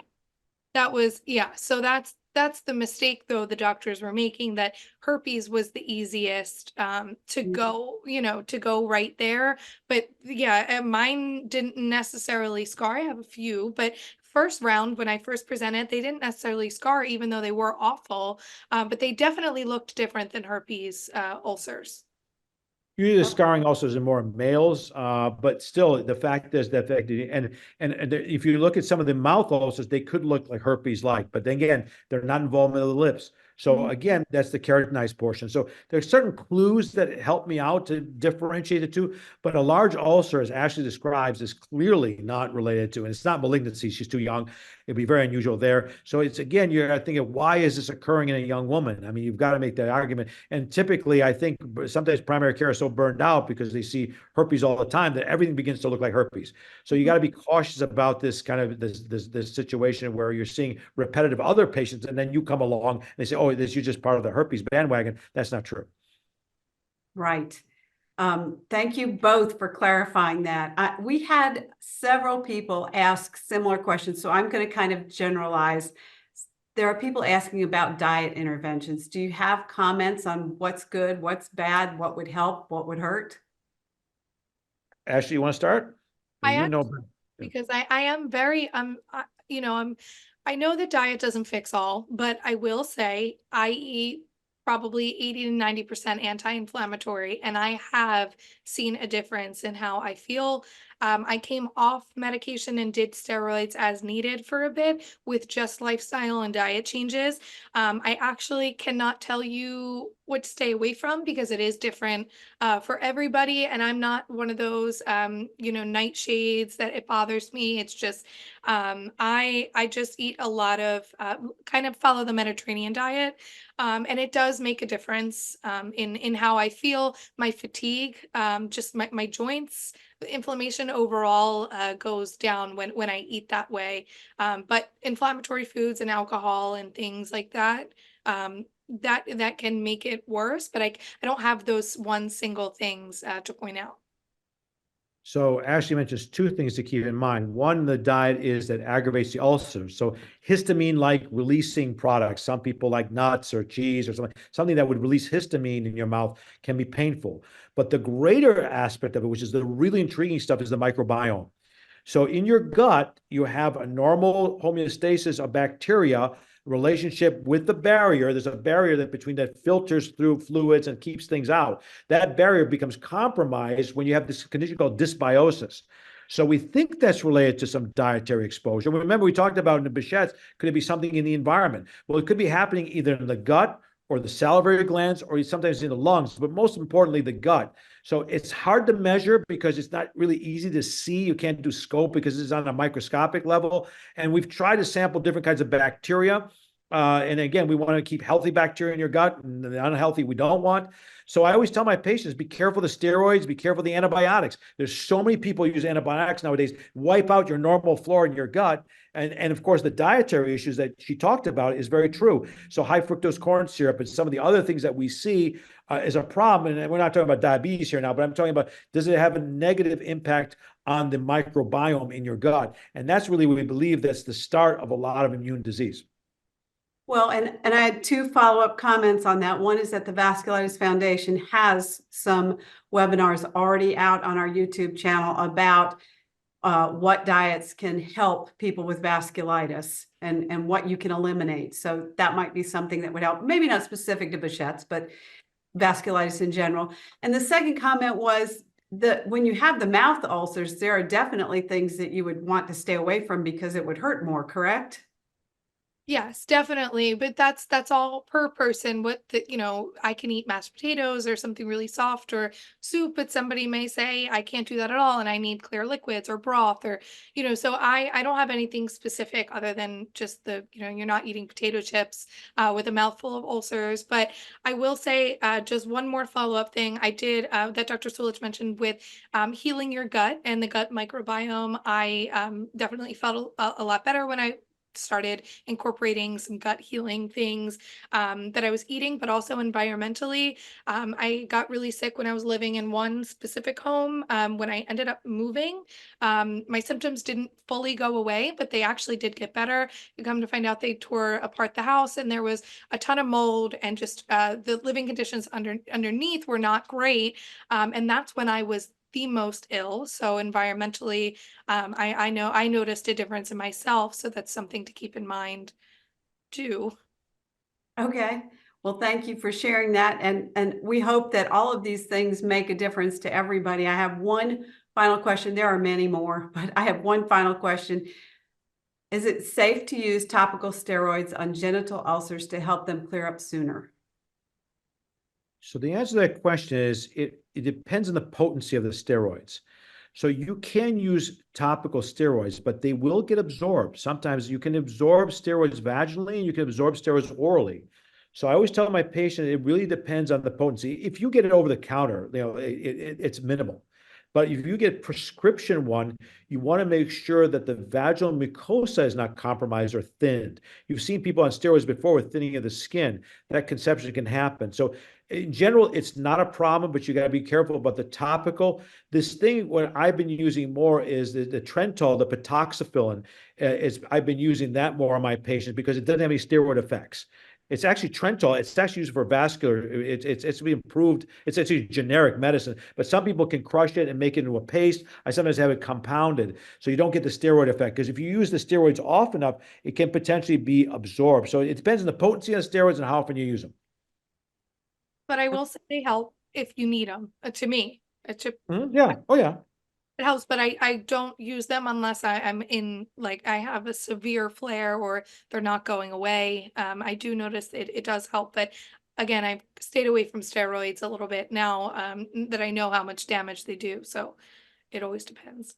that was, yeah. So that's the mistake though the doctors were making, that herpes was the easiest to go right there. But yeah, mine didn't necessarily scar. I have a few, but first round when I first presented, they didn't necessarily scar, even though they were awful. But they definitely looked different than herpes ulcers. Usually the scarring ulcers are more in males, but still the fact is that if you look at some of the mouth ulcers, they could look like herpes-like, but then again, they're not involvement of the lips. So again, that's the keratinized portion. So there's certain clues that help me out to differentiate the two, but a large ulcer, as Ashley describes, is clearly not related to, and it's not malignancy. She's too young. It'd be very unusual there. So it's, again, you're thinking, why is this occurring in a young woman? I mean, you've got to make that argument. And typically, I think sometimes primary care is so burned out because they see herpes all the time that everything begins to look like herpes. So you got to be cautious about this kind of this situation where you're seeing repetitive other patients, and then you come along and they say, oh, you're just part of the herpes bandwagon. That's not true. Right. Thank you both for clarifying that. We had several people ask similar questions, so I'm going to kind of generalize. There are people asking about diet interventions. Do you have comments on what's good, what's bad, what would help, what would hurt? Ashley, you want to start? Because I am very I know that diet doesn't fix all, but I will say I eat probably 80 to 90% anti-inflammatory, and I have seen a difference in how I feel. I came off medication and did steroids as needed for a bit with just lifestyle and diet changes. I actually cannot tell you what to stay away from because it is different for everybody. And I'm not one of those, nightshades that it bothers me. It's just, I just eat a lot of, kind of follow the Mediterranean diet. And it does make a difference in how I feel, my fatigue, just my joints, the inflammation overall goes down when I eat that way. But inflammatory foods and alcohol and things like that, that can make it worse. But I don't have those one single things to point out. So Ashley mentions two things to keep in mind. One, the diet is that aggravates the ulcers. So histamine-like releasing products, some people like nuts or cheese or something that would release histamine in your mouth can be painful. But the greater aspect of it, which is the really intriguing stuff, is the microbiome. So in your gut, you have a normal homeostasis of bacteria relationship with the barrier. There's a barrier that filters through fluids and keeps things out. That barrier becomes compromised when you have this condition called dysbiosis. So we think that's related to some dietary exposure. Remember, we talked about in the Behcet, could it be something in the environment? Well, it could be happening either in the gut or the salivary glands or sometimes in the lungs, but most importantly, the gut. So it's hard to measure because it's not really easy to see. You can't do scope because it's on a microscopic level. And we've tried to sample different kinds of bacteria. And again, we want to keep healthy bacteria in your gut, and the unhealthy we don't want. So I always tell my patients, be careful of the steroids, be careful of the antibiotics. There's so many people use antibiotics nowadays, wipe out your normal flora in your gut. And of course, the dietary issues that she talked about is very true. So high fructose corn syrup and some of the other things that we see is a problem. And we're not talking about diabetes here now, but I'm talking about, does it have a negative impact on the microbiome in your gut? And that's really what we believe that's the start of a lot of immune disease. Well, and I had two follow-up comments on that. One is that the Vasculitis Foundation has some webinars already out on our YouTube channel about what diets can help people with vasculitis and what you can eliminate. So that might be something that would help, maybe not specific to Behcet's, but vasculitis in general. And the second comment was that when you have the mouth ulcers, there are definitely things that you would want to stay away from because it would hurt more, correct? Yes, definitely. But that's all per person. I can eat mashed potatoes or something really soft or soup, but somebody may say I can't do that at all and I need clear liquids or broth or, so I don't have anything specific other than just you're not eating potato chips with a mouthful of ulcers. But I will say just one more follow-up thing I did that Dr. Sulich mentioned with healing your gut and the gut microbiome. I definitely felt a lot better when I started incorporating some gut healing things that I was eating, but also environmentally. I got really sick when I was living in one specific home. When I ended up moving, my symptoms didn't fully go away, but they actually did get better. You come to find out they tore apart the house and there was a ton of mold and just the living conditions underneath were not great. And that's when I was the most ill. So environmentally, I know I noticed a difference in myself. So that's something to keep in mind too. Okay. Well, thank you for sharing that. And we hope that all of these things make a difference to everybody. I have one final question. There are many more, but I have one final question. Is it safe to use topical steroids on genital ulcers to help them clear up sooner? So the answer to that question is it depends on the potency of the steroids. So you can use topical steroids, but they will get absorbed. Sometimes you can absorb steroids vaginally and you can absorb steroids orally. So I always tell my patient, it really depends on the potency. If you get it over the counter, it's minimal. But if you get prescription one, you want to make sure that the vaginal mucosa is not compromised or thinned. You've seen people on steroids before with thinning of the skin. That conception can happen. So in general, it's not a problem, but you got to be careful about the topical. This thing, what I've been using more is the Trentol, the patoxyphilin. I've been using that more on my patients because it doesn't have any steroid effects. It's actually Trentol. It's actually used for vascular. It's been improved. It's actually generic medicine, but some people can crush it and make it into a paste. I sometimes have it compounded, so you don't get the steroid effect. Because if you use the steroids often enough, it can potentially be absorbed. So it depends on the potency of the steroids and how often you use them. But I will say they help if you need them, to me. Yeah. Oh, yeah. It helps, but I don't use them unless I'm in, like, I have a severe flare or they're not going away. I do notice it does help, but again, I've stayed away from steroids a little bit now, that I know how much damage they do. So it always depends.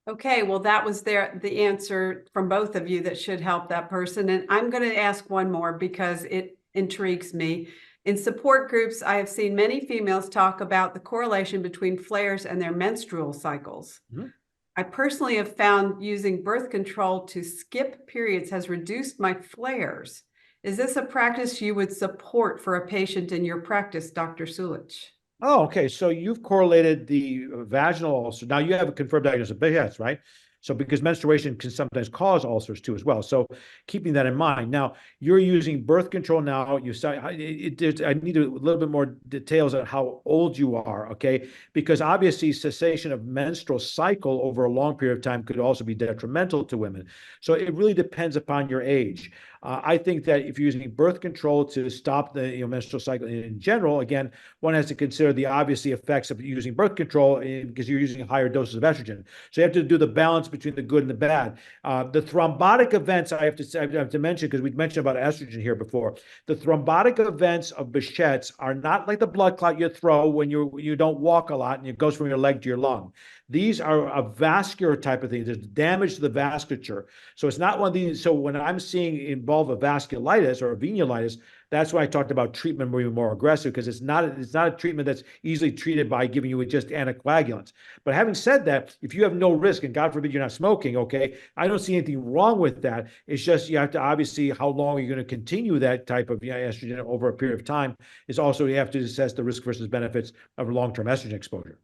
Okay, well, that was the answer from both of you that should help that person. And I'm going to ask one more because it intrigues me. In support groups, I have seen many females talk about the correlation between flares and their menstrual cycles. Mhm. I personally have found using birth control to skip periods has reduced my flares. Is this a practice you would support for a patient in your practice, Dr. Sulich? Oh, okay. So you've correlated the vaginal ulcer. Now you have a confirmed diagnosis of Behcet's, right? So because menstruation can sometimes cause ulcers too as well. So keeping that in mind. Now you're using birth control now. You say I need a little bit more details on how old you are, okay? Because obviously cessation of menstrual cycle over a long period of time could also be detrimental to women. So it really depends upon your age. I think that if you're using birth control to stop the menstrual cycle in general, again, one has to consider the obviously effects of using birth control because you're using higher doses of estrogen. So you have to do the balance between the good and the bad. The thrombotic events I have to mention, because we mentioned about estrogen here before. The thrombotic events of Behcet's are not like the blood clot you throw when you don't walk a lot and it goes from your leg to your lung. These are a vascular type of thing. There's damage to the vasculature. So it's not one of these. So when I'm seeing involve a vasculitis or a venulitis, that's why I talked about treatment being more aggressive, because it's not a treatment that's easily treated by giving you just anticoagulants. But having said that, if you have no risk, and God forbid you're not smoking, okay, I don't see anything wrong with that. It's just you have to obviously how long are you going to continue that type of estrogen over a period of time is also you have to assess the risk versus benefits of long-term estrogen exposure.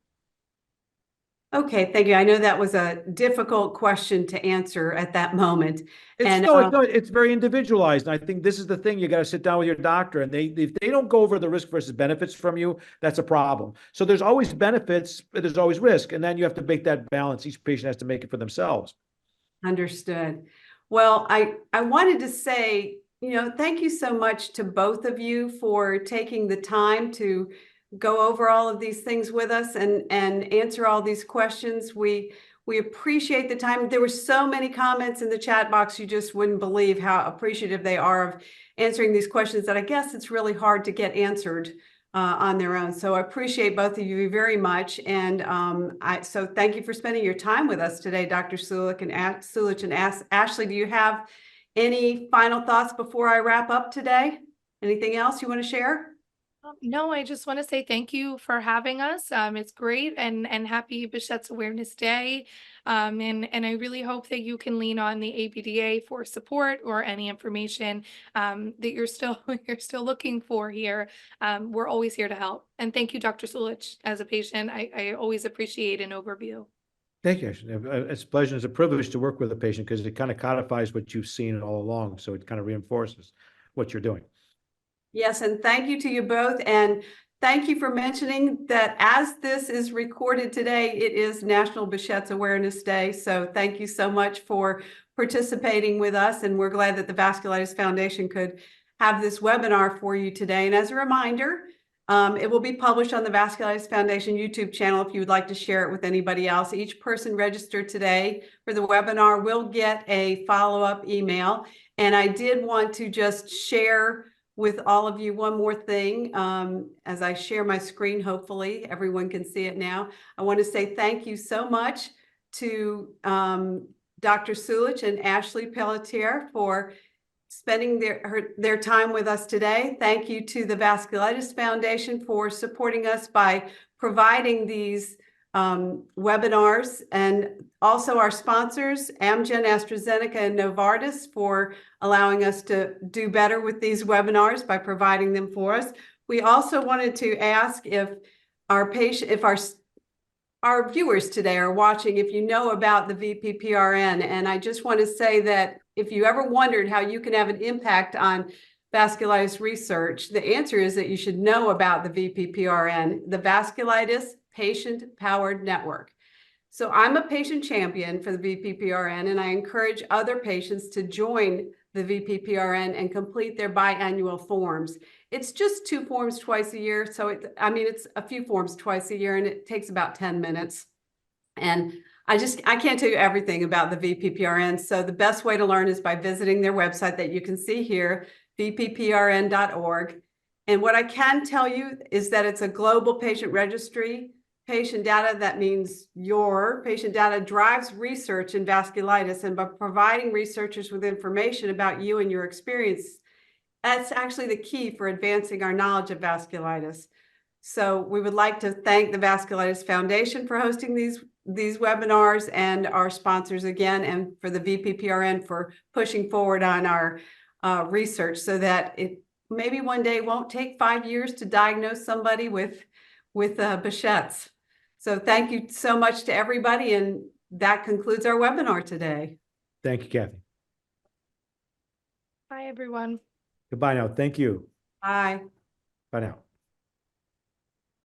Okay, thank you. I know that was a difficult question to answer at that moment. It's very individualized. And I think this is the thing. You got to sit down with your doctor, and if they don't go over the risk versus benefits from you, that's a problem. So there's always benefits, but there's always risk. And then you have to make that balance. Each patient has to make it for themselves. Understood. Well, I wanted to say, thank you so much to both of you for taking the time to go over all of these things with us and answer all these questions. We appreciate the time. There were so many comments in the chat box. You just wouldn't believe how appreciative they are of answering these questions that I guess it's really hard to get answered on their own. So I appreciate both of you very much. And so thank you for spending your time with us today, Dr. Sulich and Ashley. Do you have any final thoughts before I wrap up today? Anything else you want to share? No, I just want to say thank you for having us. It's great and happy Behcet's Awareness Day. And I really hope that you can lean on the ABDA for support or any information that you're still looking for here. We're always here to help. And thank you, Dr. Sulich. As a patient, I always appreciate an overview. Thank you. It's a pleasure. It's a privilege to work with a patient because it kind of codifies what you've seen all along. So it kind of reinforces what you're doing. Yes, and thank you to you both. And thank you for mentioning that as this is recorded today, it is National Behcet's Awareness Day. So thank you so much for participating with us. And we're glad that the Vasculitis Foundation could have this webinar for you today. And as a reminder, it will be published on the Vasculitis Foundation YouTube channel if you would like to share it with anybody else. Each person registered today for the webinar will get a follow-up email. And I did want to just share with all of you one more thing. As I share my screen, hopefully everyone can see it now. I want to say thank you so much to Dr. Sulich and Ashley Pelletier for spending their time with us today. Thank you to the Vasculitis Foundation for supporting us by providing these webinars, and also our sponsors, Amgen, AstraZeneca, and Novartis, for allowing us to do better with these webinars by providing them for us. We also wanted to ask if our viewers today are watching, if you know about the VPPRN. And I just want to say that if you ever wondered how you can have an impact on vasculitis research, the answer is that you should know about the VPPRN, the Vasculitis Patient-Powered Network. So I'm a patient champion for the VPPRN, and I encourage other patients to join the VPPRN and complete their biannual forms. It's just 2 forms twice a year. So it's a few forms twice a year, and it takes about 10 minutes. And I can't tell you everything about the VPPRN. So the best way to learn is by visiting their website that you can see here, vpprn.org. And what I can tell you is that it's a global patient registry. Patient data, that means your patient data, drives research in vasculitis, and by providing researchers with information about you and your experience, that's actually the key for advancing our knowledge of vasculitis. So we would like to thank the Vasculitis Foundation for hosting these webinars, and our sponsors again, and for the VPPRN for pushing forward on our research, so that it maybe one day won't take 5 years to diagnose somebody with Behçet's. So thank you so much to everybody, and that concludes our webinar today. Thank you, Kathy. Bye, everyone. Goodbye now. Thank you. Bye. Bye now.